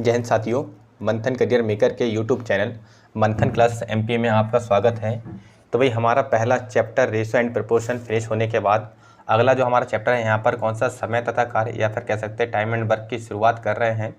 जय हिंद साथियों, मंथन करियर मेकर के यूट्यूब चैनल मंथन क्लास एमपी में आपका स्वागत है। तो भाई हमारा पहला chapter ratio and proportion finish होने के बाद अगला जो हमारा चैप्टर है यहाँ पर कौन सा समय तथा कार्य या फिर कह सकते हैं टाइम एंड वर्क की शुरुआत कर रहे हैं।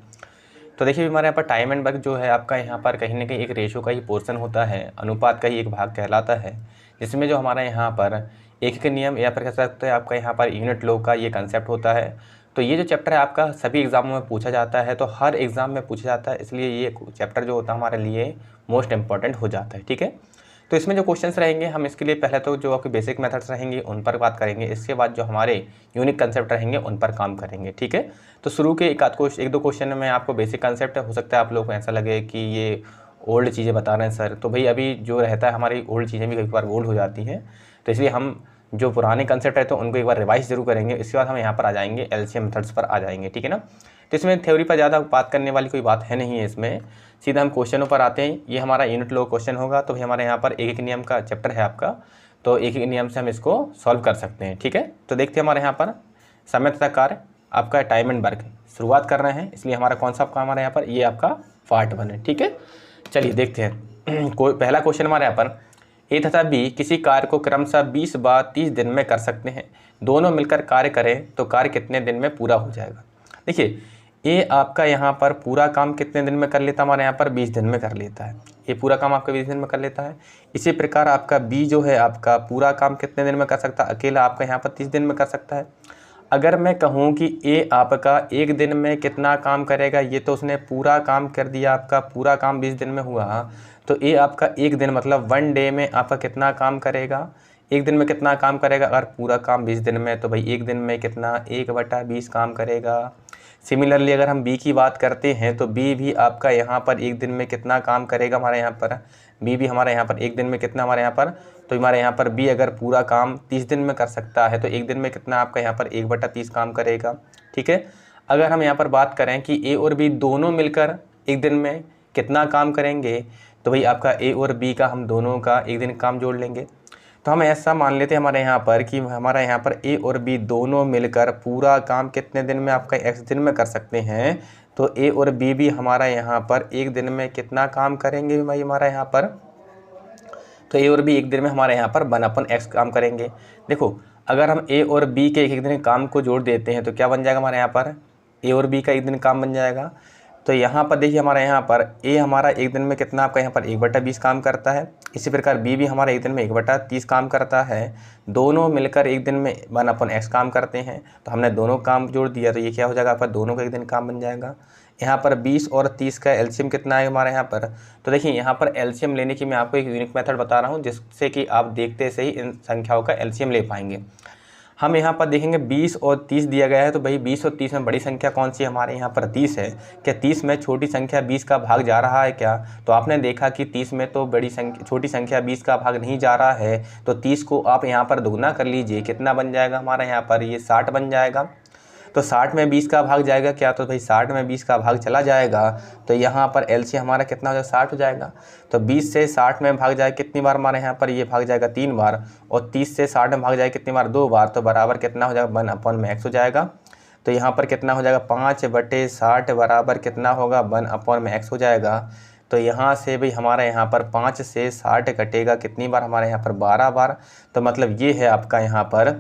तो देखिए हमारे यहाँ पर टाइम एंड वर्क जो है आपका यहाँ पर कहीं ना कहीं एक रेशो का ही पोर्शन होता है, अनुपात का ही एक भाग कहलाता है, जिसमें जो हमारा यहाँ पर एक नियम या फिर कह सकते हैं आपका यहाँ पर यूनिट लो का ये कंसेप्ट होता है। तो ये जो चैप्टर है आपका सभी एग्जामों में पूछा जाता है, तो हर एग्ज़ाम में पूछा जाता है, इसलिए ये चैप्टर जो होता है हमारे लिए मोस्ट इंपॉर्टेंट हो जाता है। ठीक है, तो इसमें जो क्वेश्चंस रहेंगे हम इसके लिए पहले तो जो आपके बेसिक मेथड्स रहेंगे उन पर बात करेंगे, इसके बाद जो हमारे यूनिक कंसेप्ट रहेंगे उन पर काम करेंगे। ठीक है, तो शुरू के एक दो क्वेश्चन में आपको बेसिक कंसेप्ट हो सकता है आप लोग को ऐसा लगे कि ये ओल्ड चीज़ें बता रहे हैं सर, तो भाई अभी जो रहता है हमारी ओल्ड चीज़ें भी कई बार ओल्ड हो जाती हैं, तो इसलिए हम जो पुराने कंसेप्ट है तो उनको एक बार रिवाइज जरूर करेंगे। इसके बाद हम यहाँ पर आ जाएंगे एलसीएम मेथड्स पर आ जाएंगे। ठीक है ना, तो इसमें थ्योरी पर ज़्यादा बात करने वाली कोई बात है नहीं है, इसमें सीधा हम क्वेश्चनों पर आते हैं। ये हमारा यूनिट लो क्वेश्चन होगा, तो हमारे यहाँ पर एक एक नियम का चैप्टर है आपका, तो एक एक नियम से हम इसको सॉल्व कर सकते हैं। ठीक है, तो देखते हैं हमारे यहाँ पर समय तथा कार्य आपका टाइम एंड वर्क शुरुआत कर रहे हैं, इसलिए हमारा कौन सा आपका हमारे यहाँ पर ये आपका पार्ट 1 है। ठीक है, चलिए देखते हैं। कोई पहला क्वेश्चन हमारे यहाँ पर ए तथा बी किसी कार्य को क्रमशः 20 बार 30 दिन में कर सकते हैं, दोनों मिलकर कार्य करें तो कार्य कितने दिन में पूरा हो जाएगा। देखिए ए आपका यहाँ पर पूरा काम कितने दिन में कर लेता है, हमारे यहाँ पर 20 दिन में कर लेता है, ये पूरा काम आपका 20 दिन में कर लेता है। इसी प्रकार आपका बी जो है आपका पूरा काम कितने दिन में कर सकता है, अकेला आपका यहाँ पर 30 दिन में कर सकता है। अगर मैं कहूँ कि ए आपका एक दिन में कितना काम करेगा, ये तो उसने पूरा काम कर दिया, आपका पूरा काम 20 दिन में हुआ, तो ए आपका एक दिन मतलब 1 डे में आपका कितना काम करेगा, एक दिन में कितना काम करेगा। अगर पूरा काम 20 दिन में तो भाई एक दिन में कितना 1/20 काम करेगा। सिमिलरली अगर हम बी की बात करते हैं तो बी भी आपका यहाँ पर एक दिन में कितना काम करेगा, हमारे यहाँ पर बी भी हमारे यहाँ पर एक दिन में कितना हमारे यहाँ पर, तो हमारे यहाँ पर बी अगर पूरा काम 30 दिन में कर सकता है तो एक दिन में कितना आपका यहाँ पर 1/30 काम करेगा। ठीक है, अगर हम यहाँ पर बात करें कि ए और बी दोनों मिलकर एक दिन में कितना काम करेंगे, तो भाई आपका ए और बी का हम दोनों का एक दिन काम जोड़ लेंगे। तो हम ऐसा मान लेते हैं हमारे यहाँ पर कि हमारा यहाँ पर ए और बी दोनों मिलकर पूरा काम कितने दिन में आपका x दिन में कर सकते हैं, तो ए और बी भी हमारा यहाँ पर एक दिन में कितना काम करेंगे भाई हमारा यहाँ पर, तो ए और बी एक दिन में हमारे यहाँ पर 1/x काम करेंगे। देखो अगर हम ए और बी के एक दिन काम को जोड़ देते हैं तो क्या बन जाएगा हमारे यहाँ पर, ए और बी का एक दिन काम बन जाएगा। तो यहाँ पर देखिए हमारे यहाँ पर ए हमारा एक दिन में कितना आपका यहाँ पर 1/20 काम करता है, इसी प्रकार बी भी हमारा एक दिन में 1/30 काम करता है, दोनों मिलकर एक दिन में 1/x काम करते हैं। तो हमने दोनों काम जोड़ दिया तो ये क्या हो जाएगा, आपका दोनों का एक दिन काम बन जाएगा। यहाँ पर 20 और 30 का एलसीएम कितना है हमारे यहाँ पर, तो देखिए यहाँ पर एलसीएम लेने की मैं आपको एक यूनिक मेथड बता रहा हूँ जिससे कि आप देखते से ही इन संख्याओं का एलसीएम ले पाएंगे। हम यहाँ पर देखेंगे 20 और 30 दिया गया है, तो भाई 20 और 30 में बड़ी संख्या कौन सी हमारे यहाँ पर 30 है, क्या 30 में छोटी संख्या 20 का भाग जा रहा है क्या, तो आपने देखा कि 30 में तो छोटी संख्या 20 का भाग नहीं जा रहा है, तो 30 को आप यहाँ पर दोगुना कर लीजिए, कितना बन जाएगा हमारा यहाँ पर ये 60 बन जाएगा। तो 60 में 20 का भाग जाएगा क्या, तो भाई 60 में 20 का भाग चला जाएगा, तो यहाँ पर एलसीएम हमारा कितना हो जाएगा 60 हो जाएगा। तो 20 से 60 में भाग जाए कितनी बार हमारे यहाँ पर ये भाग जाएगा 3 बार, और 30 से 60 में भाग जाए कितनी बार 2 बार, तो बराबर कितना हो जाएगा 1/x हो जाएगा। तो यहाँ पर कितना हो जाएगा 5/60 बराबर कितना होगा 1/x हो जाएगा। तो यहाँ से भाई हमारे यहाँ पर 5 से 60 कटेगा कितनी बार हमारे यहाँ पर 12 बार। तो मतलब ये है आपका यहाँ पर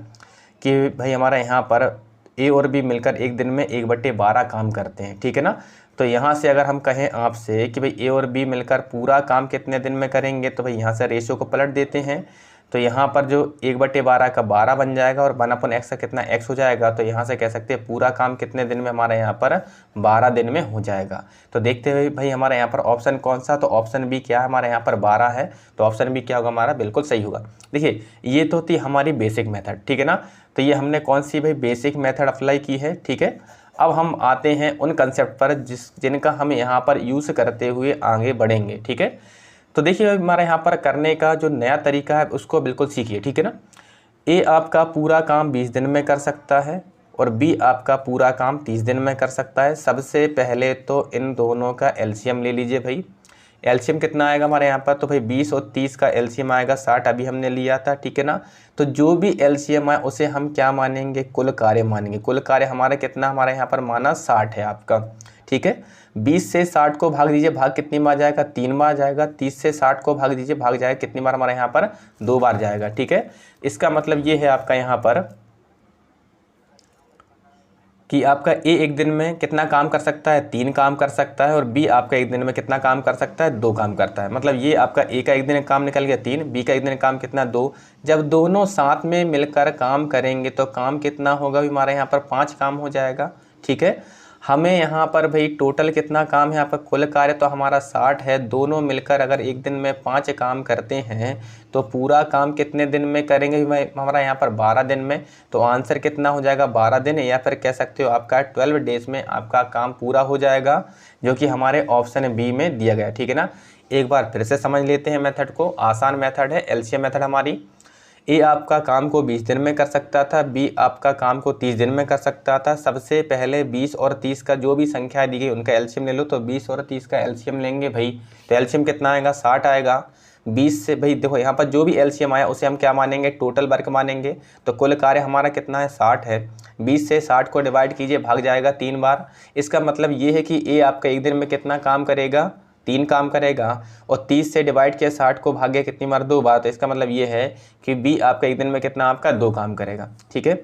कि भाई हमारा यहाँ पर ए और बी मिलकर एक दिन में 1/12 काम करते हैं। ठीक है ना, तो यहाँ से अगर हम कहें आपसे कि भाई ए और बी मिलकर पूरा काम कितने दिन में करेंगे, तो भाई यहाँ से रेशियो को पलट देते हैं, तो यहाँ पर जो 1/12 का 12 बन जाएगा और 1/x का कितना x हो जाएगा, तो यहाँ से कह सकते हैं पूरा काम कितने दिन में हमारे यहाँ पर 12 दिन में हो जाएगा। तो देखते हुए भाई हमारे यहाँ पर ऑप्शन कौन सा, तो ऑप्शन बी क्या है हमारे यहाँ पर 12 है, तो ऑप्शन बी क्या होगा हमारा बिल्कुल सही होगा। देखिए ये तो थी हमारी बेसिक मेथड। ठीक है ना, तो ये हमने कौन सी भाई बेसिक मेथड अप्लाई की है। ठीक है, अब हम आते हैं उन कंसेप्ट पर जिनका हम यहाँ पर यूज़ करते हुए आगे बढ़ेंगे। ठीक है, तो देखिए हमारे यहाँ पर करने का जो नया तरीका है उसको बिल्कुल सीखिए। ठीक है ना, ए आपका पूरा काम 20 दिन में कर सकता है और बी आपका पूरा काम 30 दिन में कर सकता है। सबसे पहले तो इन दोनों का एलसीएम ले लीजिए भाई, एलसीएम कितना आएगा हमारे यहाँ पर, तो भाई 20 और 30 का एलसीएम आएगा 60, अभी हमने लिया था, ठीक है ना। तो जो भी एलसीएम आए उसे हम क्या मानेंगे, कुल कार्य मानेंगे। कुल कार्य हमारा कितना हमारे यहाँ पर माना 60 है आपका, ठीक है। 20 से 60 को भाग दीजिए, भाग कितनी बार जाएगा, 3 बार जाएगा। 30 से 60 को भाग दीजिए, भाग जाएगा कितनी बार हमारे यहाँ पर, 2 बार जाएगा, ठीक है। इसका मतलब ये है आपका यहाँ पर कि आपका ए एक दिन में कितना काम कर सकता है, 3 काम कर सकता है, और बी आपका एक दिन में कितना काम कर सकता है, 2 काम करता है। मतलब ये आपका ए का एक दिन काम निकल गया 3, बी का एक दिन काम कितना 2। जब दोनों साथ में मिलकर काम करेंगे तो काम कितना होगा भी हमारे यहाँ पर 5 काम हो जाएगा, ठीक है। हमें यहाँ पर भाई टोटल कितना काम है, यहाँ पर कुल कार्य तो हमारा 60 है। दोनों मिलकर अगर एक दिन में 5 काम करते हैं तो पूरा काम कितने दिन में करेंगे भाई, हमारा यहाँ पर 12 दिन में। तो आंसर कितना हो जाएगा, 12 दिन, या फिर कह सकते हो आपका 12 डेज में आपका काम पूरा हो जाएगा, जो कि हमारे ऑप्शन बी में दिया गया, ठीक है ना। एक बार फिर से समझ लेते हैं मेथड को, आसान मेथड है एलसीएम मेथड हमारी। ए आपका काम को 20 दिन में कर सकता था, बी आपका काम को 30 दिन में कर सकता था। सबसे पहले 20 और 30 का जो भी संख्या दी गई उनका एलसीएम ले लो। तो 20 और 30 का एलसीएम लेंगे भाई, तो एलसीएम कितना आएगा, 60 आएगा। 20 से भाई देखो यहाँ पर जो भी एलसीएम आया उसे हम क्या मानेंगे, टोटल वर्क मानेंगे। तो कुल कार्य हमारा कितना है, 60 है। 20 से 60 को डिवाइड कीजिए, भाग जाएगा 3 बार। इसका मतलब ये है कि ए आपका एक दिन में कितना काम करेगा, 3 काम करेगा। और 30 से डिवाइड किया 60 को भागे कितनी बार, 2 बार। तो इसका मतलब ये है कि बी आपका एक दिन में कितना आपका 2 काम करेगा, ठीक है।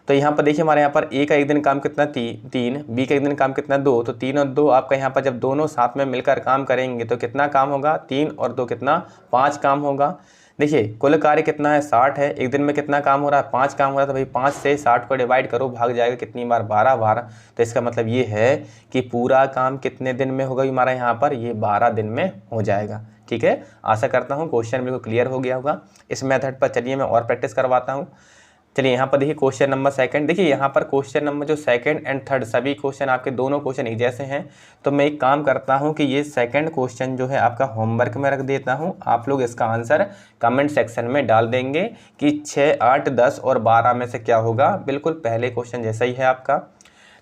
तो यहाँ पर देखिए हमारे यहाँ पर ए का एक दिन काम कितना 3, बी का एक दिन काम कितना 2। तो 3 और 2 आपका यहाँ पर जब दोनों साथ में मिलकर काम करेंगे तो कितना काम होगा, 3 और 2 कितना 5 काम होगा। देखिए कुल कार्य कितना है, 60 है। एक दिन में कितना काम हो रहा है, 5 काम हो रहा है। तो भाई 5 से 60 को डिवाइड करो, भाग जाएगा कितनी बार, 12 बार। तो इसका मतलब ये है कि पूरा काम कितने दिन में होगा हमारा यहाँ पर, ये 12 दिन में हो जाएगा, ठीक है। आशा करता हूँ क्वेश्चन बिल्कुल क्लियर हो गया होगा। इस मेथड पर चलिए मैं और प्रैक्टिस करवाता हूँ। चलिए यहाँ पर देखिए क्वेश्चन नंबर सेकंड। देखिए यहाँ पर क्वेश्चन नंबर जो सेकंड एंड थर्ड सभी क्वेश्चन आपके दोनों क्वेश्चन एक जैसे हैं। तो मैं एक काम करता हूँ कि ये सेकंड क्वेश्चन जो है आपका होमवर्क में रख देता हूँ। आप लोग इसका आंसर कमेंट सेक्शन में डाल देंगे कि 6, 8, 10 और 12 में से क्या होगा। बिल्कुल पहले क्वेश्चन जैसा ही है आपका।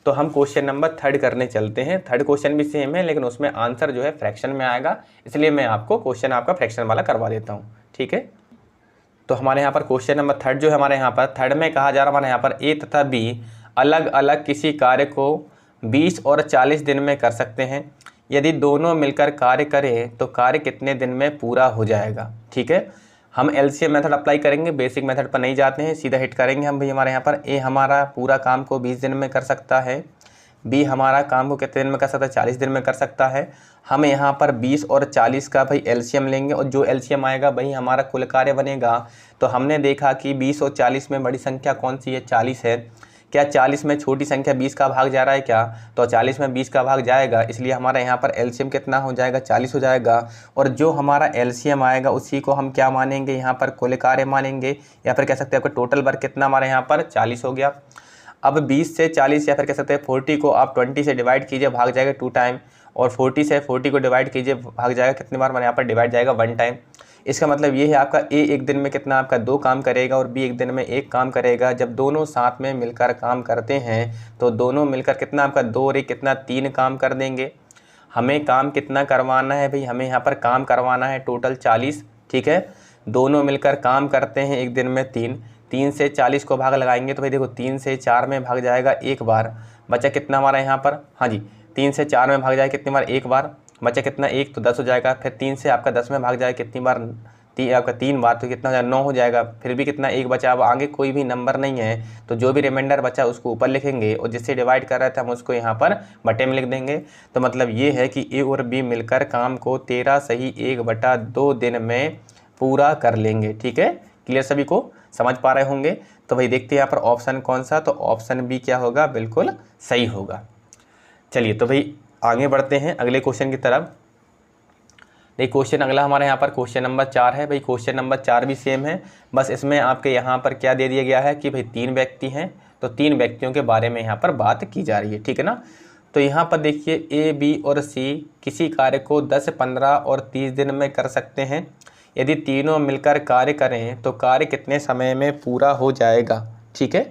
तो हम क्वेश्चन नंबर थर्ड करने चलते हैं। थर्ड क्वेश्चन भी सेम है, लेकिन उसमें आंसर जो है फ्रैक्शन में आएगा, इसलिए मैं आपको क्वेश्चन आपका फ्रैक्शन वाला करवा देता हूँ, ठीक है। तो हमारे यहाँ पर क्वेश्चन नंबर थर्ड जो है हमारे यहाँ पर थर्ड में कहा जा रहा है हमारे यहाँ पर ए तथा बी अलग अलग किसी कार्य को 20 और 40 दिन में कर सकते हैं। यदि दोनों मिलकर कार्य करें तो कार्य कितने दिन में पूरा हो जाएगा, ठीक है। हम एलसीएम मेथड अप्लाई करेंगे, बेसिक मेथड पर नहीं जाते हैं, सीधा हिट करेंगे हम भाई। हमारे यहाँ पर ए हमारा पूरा काम को 20 दिन में कर सकता है, बी हमारा काम को कितने दिन में कर सकता है, 40 दिन में कर सकता है। हम यहाँ पर 20 और 40 का भाई एलसीएम लेंगे, और जो एलसीएम आएगा भाई हमारा कुल कार्य बनेगा। तो हमने देखा कि 20 और 40 में बड़ी संख्या कौन सी है, 40 है। क्या 40 में छोटी संख्या 20 का भाग जा रहा है क्या, तो 40 में 20 का भाग जाएगा, इसलिए हमारा यहाँ पर एलसीएम कितना हो जाएगा, 40 हो जाएगा। और जो हमारा एलसीएम आएगा उसी को हम क्या मानेंगे, यहाँ पर कुल कार्य मानेंगे, या फिर कह सकते हैं आपका टोटल वर्क कितना हमारे यहाँ पर 40 हो गया। अब 20 से 40 या फिर कह सकते हैं 40 को आप 20 से डिवाइड कीजिए, भाग जाएगा 2 टाइम। और 40 से 40 को डिवाइड कीजिए, भाग जाएगा कितनी बार, हमारे यहाँ पर डिवाइड जाएगा 1 टाइम। इसका मतलब ये है आपका ए एक दिन में कितना आपका 2 काम करेगा, और बी एक दिन में 1 काम करेगा। जब दोनों साथ में मिलकर काम करते हैं तो दोनों मिलकर कितना आपका 2 और 1 कितना 3 काम कर देंगे। हमें काम कितना करवाना है भाई, हमें यहाँ पर काम करवाना है टोटल 40, ठीक है। दोनों मिलकर काम करते हैं एक दिन में 3 से 40 को भाग लगाएंगे तो भाई देखो 3 से 4 में भाग जाएगा 1 बार, बचा कितना हमारा यहाँ पर, हाँ जी 3 से 4 में भाग जाएगा कितनी बार, 1 बार, बचा कितना 1, तो 10 हो जाएगा। फिर 3 से आपका 10 में भाग जाएगा कितनी बार, आपका 3 बार, तो कितना हो जाएगा 9 हो जाएगा। फिर भी कितना 1 बचा, अब आगे कोई भी नंबर नहीं है, तो जो भी रिमाइंडर बचा उसको ऊपर लिखेंगे, और जिससे डिवाइड कर रहे थे हम उसको यहाँ पर बटे में लिख देंगे। तो मतलब ये है कि ए और बी मिलकर काम को 13 सही 1/2 दिन में पूरा कर लेंगे, ठीक है। क्लियर सभी को, समझ पा रहे होंगे। तो भाई देखते हैं यहाँ पर ऑप्शन कौन सा, तो ऑप्शन बी क्या होगा, बिल्कुल सही होगा। चलिए तो भाई आगे बढ़ते हैं अगले क्वेश्चन की तरफ। देखिए क्वेश्चन अगला हमारे यहाँ पर क्वेश्चन नंबर 4 है। भाई क्वेश्चन नंबर 4 भी सेम है, बस इसमें आपके यहाँ पर क्या दे दिया गया है कि भाई 3 व्यक्ति हैं, तो 3 व्यक्तियों के बारे में यहाँ पर बात की जा रही है, ठीक है ना। तो यहाँ पर देखिए ए, बी और सी किसी कार्य को 10, 15 और 30 दिन में कर सकते हैं। यदि तीनों मिलकर कार्य करें तो कार्य कितने समय में पूरा हो जाएगा, ठीक है।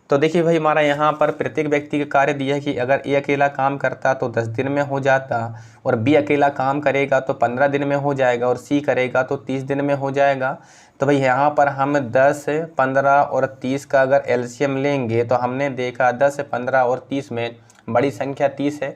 तो देखिए भाई हमारा यहाँ पर प्रत्येक व्यक्ति का कार्य दिया है कि अगर ए अकेला काम करता तो 10 दिन में हो जाता, और बी अकेला काम करेगा तो 15 दिन में हो जाएगा, और सी करेगा तो 30 दिन में हो जाएगा। तो भाई यहाँ पर हम 10, 15 और 30 का अगर एलसीएम लेंगे तो हमने देखा 10, 15 और 30 में बड़ी संख्या 30 है।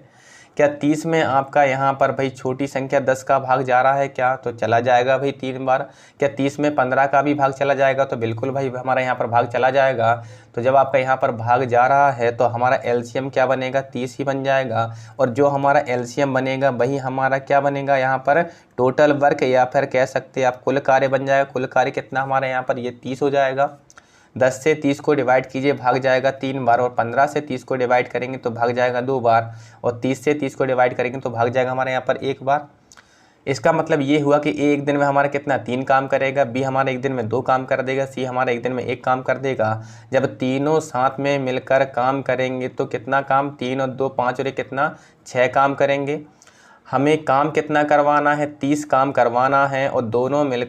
क्या 30 में आपका यहाँ पर भाई छोटी संख्या 10 का भाग जा रहा है क्या? तो चला जाएगा भाई 3 बार। क्या 30 में 15 का भी भाग चला जाएगा? तो बिल्कुल भाई हमारा यहाँ पर भाग चला जाएगा। तो जब आपका यहाँ पर भाग जा रहा है तो हमारा एलसीएम क्या बनेगा? 30 ही बन जाएगा। और जो हमारा एलसीएम बनेगा वही हमारा क्या बनेगा यहाँ पर? टोटल वर्क, या फिर कह सकते हैं आप कुल कार्य बन जाएगा। कुल कार्य कितना हमारा यहाँ पर? ये 30 हो जाएगा। 10 से 30 को डिवाइड कीजिए, भाग जाएगा 3 बार, और 15 से 30 को डिवाइड करेंगे तो भाग जाएगा 2 बार, और 30 से 30 को डिवाइड करेंगे तो भाग जाएगा हमारे यहाँ पर 1 बार। इसका मतलब ये हुआ कि ए एक दिन में हमारा कितना? 3 काम करेगा, बी हमारा एक दिन में 2 काम कर देगा, सी हमारा एक दिन में 1 काम कर देगा। जब तीनों साथ में मिलकर काम करेंगे तो कितना काम? 3 और 2 5 और 1 कितना? 6 काम करेंगे। हमें काम कितना करवाना है? 30 काम करवाना है, और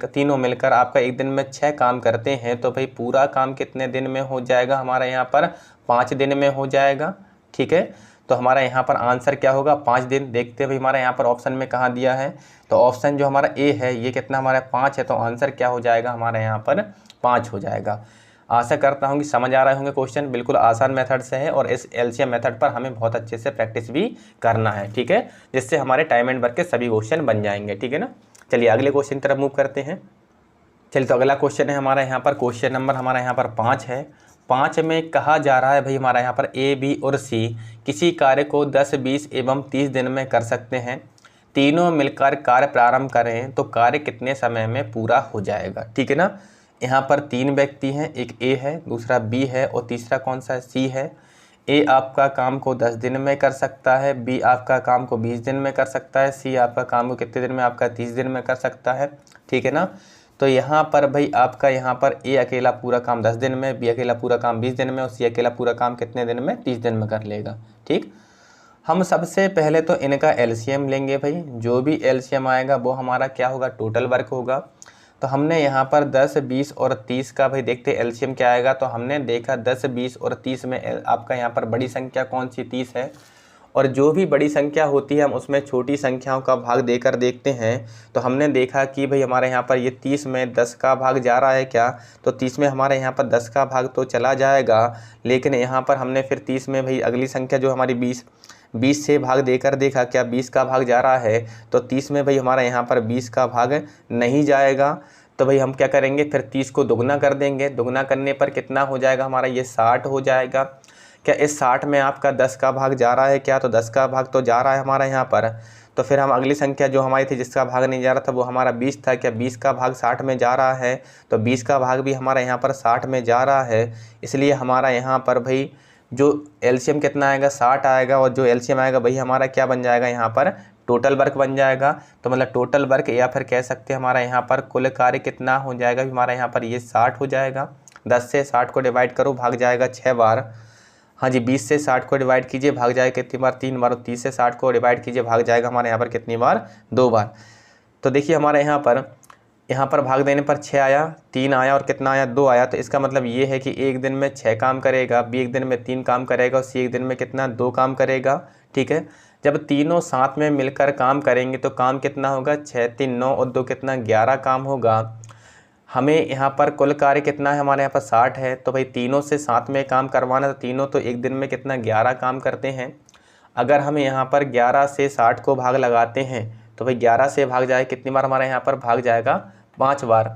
तीनों मिलकर आपका एक दिन में 6 काम करते हैं। तो भाई पूरा काम कितने दिन में हो जाएगा हमारा यहाँ पर? 5 दिन में हो जाएगा। ठीक है, तो हमारा यहाँ पर आंसर क्या होगा? 5 दिन। देखते हैं भाई हमारा यहाँ पर ऑप्शन में कहाँ दिया है, तो ऑप्शन जो हमारा ए है ये कितना हमारा? 5 है। तो आंसर क्या हो जाएगा हमारा यहाँ पर? 5 हो जाएगा। आशा करता हूँ कि समझ आ रहे होंगे क्वेश्चन। बिल्कुल आसान मेथड से है, और इस एलसीएम मेथड पर हमें बहुत अच्छे से प्रैक्टिस भी करना है। ठीक है, जिससे हमारे टाइम एंड वर्क के सभी क्वेश्चन बन जाएंगे। ठीक है ना। चलिए अगले क्वेश्चन की तरफ मूव करते हैं। चलिए तो अगला क्वेश्चन है हमारा यहाँ पर, क्वेश्चन नंबर हमारा यहाँ पर 5 है। 5 में कहा जा रहा है भाई हमारा यहाँ पर ए, बी और सी किसी कार्य को 10, 20 एवं 30 दिन में कर सकते हैं। तीनों मिलकर कार्य प्रारंभ करें तो कार्य कितने समय में पूरा हो जाएगा? ठीक है ना। यहाँ पर 3 व्यक्ति हैं, एक ए है, दूसरा बी है, और तीसरा कौन सा है? सी है। ए आपका काम को 10 दिन में कर सकता है, बी आपका काम को 20 दिन में कर सकता है, सी आपका काम को कितने दिन में? आपका 30 दिन में कर सकता है। ठीक है ना। तो यहाँ पर भाई आपका यहाँ पर ए अकेला पूरा काम 10 दिन में, बी अकेला पूरा काम 20 दिन में, और सी अकेला पूरा काम कितने दिन में? 30 दिन में कर लेगा। ठीक, हम सबसे पहले तो इनका एलसीएम लेंगे भाई। जो भी एलसीएम आएगा वो हमारा क्या होगा? टोटल वर्क होगा। तो हमने यहाँ पर 10, 20 और 30 का भाई देखते एलसीएम क्या आएगा। तो हमने देखा 10, 20 और 30 में आपका यहाँ पर बड़ी संख्या कौन सी? 30 है। और जो भी बड़ी संख्या होती है हम उसमें छोटी संख्याओं का भाग देकर देखते हैं। तो हमने देखा कि भाई हमारे यहाँ पर ये 30 में 10 का भाग जा रहा है क्या? तो 30 में हमारे यहाँ पर 10 का भाग तो चला जाएगा, लेकिन यहाँ पर हमने फिर 30 में भाई अगली संख्या जो हमारी 20 से भाग देकर देखा, क्या 20 का भाग जा रहा है? तो 30 में भाई हमारा यहाँ पर 20 का भाग नहीं जाएगा। तो भाई हम क्या करेंगे? फिर 30 को दुगना कर देंगे। दुगना करने पर कितना हो जाएगा हमारा? ये 60 हो जाएगा। क्या इस 60 में आपका 10 का भाग जा रहा है क्या? तो 10 का भाग तो जा रहा है हमारा यहाँ पर। तो फिर हम अगली संख्या जो हमारी थी जिसका भाग नहीं जा रहा था वो हमारा 20 था। क्या 20 का भाग 60 में जा रहा है? तो 20 का भाग भी हमारा यहाँ पर 60 में जा रहा है। इसलिए हमारा यहाँ पर भाई जो एलसीएम कितना आएगा? 60 आएगा, और जो एलसीएम आएगा वही हमारा क्या बन जाएगा? यहाँ पर टोटल वर्क बन जाएगा। तो मतलब टोटल वर्क, या फिर कह सकते हैं हमारा यहाँ पर कुल कार्य कितना हो जाएगा? हमारा यहाँ पर ये 60 हो जाएगा। 10 से 60 को डिवाइड करो, भाग जाएगा 6 बार। हाँ जी, 20 से 60 को डिवाइड कीजिए, भाग जाएगा कितनी बार? 3 बार। और 30 से 60 को डिवाइड कीजिए, भाग जाएगा हमारे यहाँ पर कितनी बार? 2 बार। तो देखिए हमारे यहाँ पर भाग देने पर 6 आया, 3 आया, और कितना आया? 2 आया। तो इसका मतलब ये है कि एक दिन में 6 काम करेगा, बी एक दिन में 3 काम करेगा, और सी एक दिन में कितना? 2 काम करेगा। ठीक है, जब तीनों साथ में मिलकर काम करेंगे तो काम कितना होगा? 6, 3, 9 और 2 कितना? 11 काम होगा। हमें यहाँ पर कुल कार्य कितना है? हमारे यहाँ पर 60 है। तो भाई तीनों से साथ में काम करवाना, तो तीनों तो एक दिन में कितना? 11 काम करते हैं। अगर हम यहाँ पर 11 से 60 को भाग लगाते हैं तो भाई 11 से भाग जाए कितनी बार? हमारे यहाँ पर भाग जाएगा 5 बार।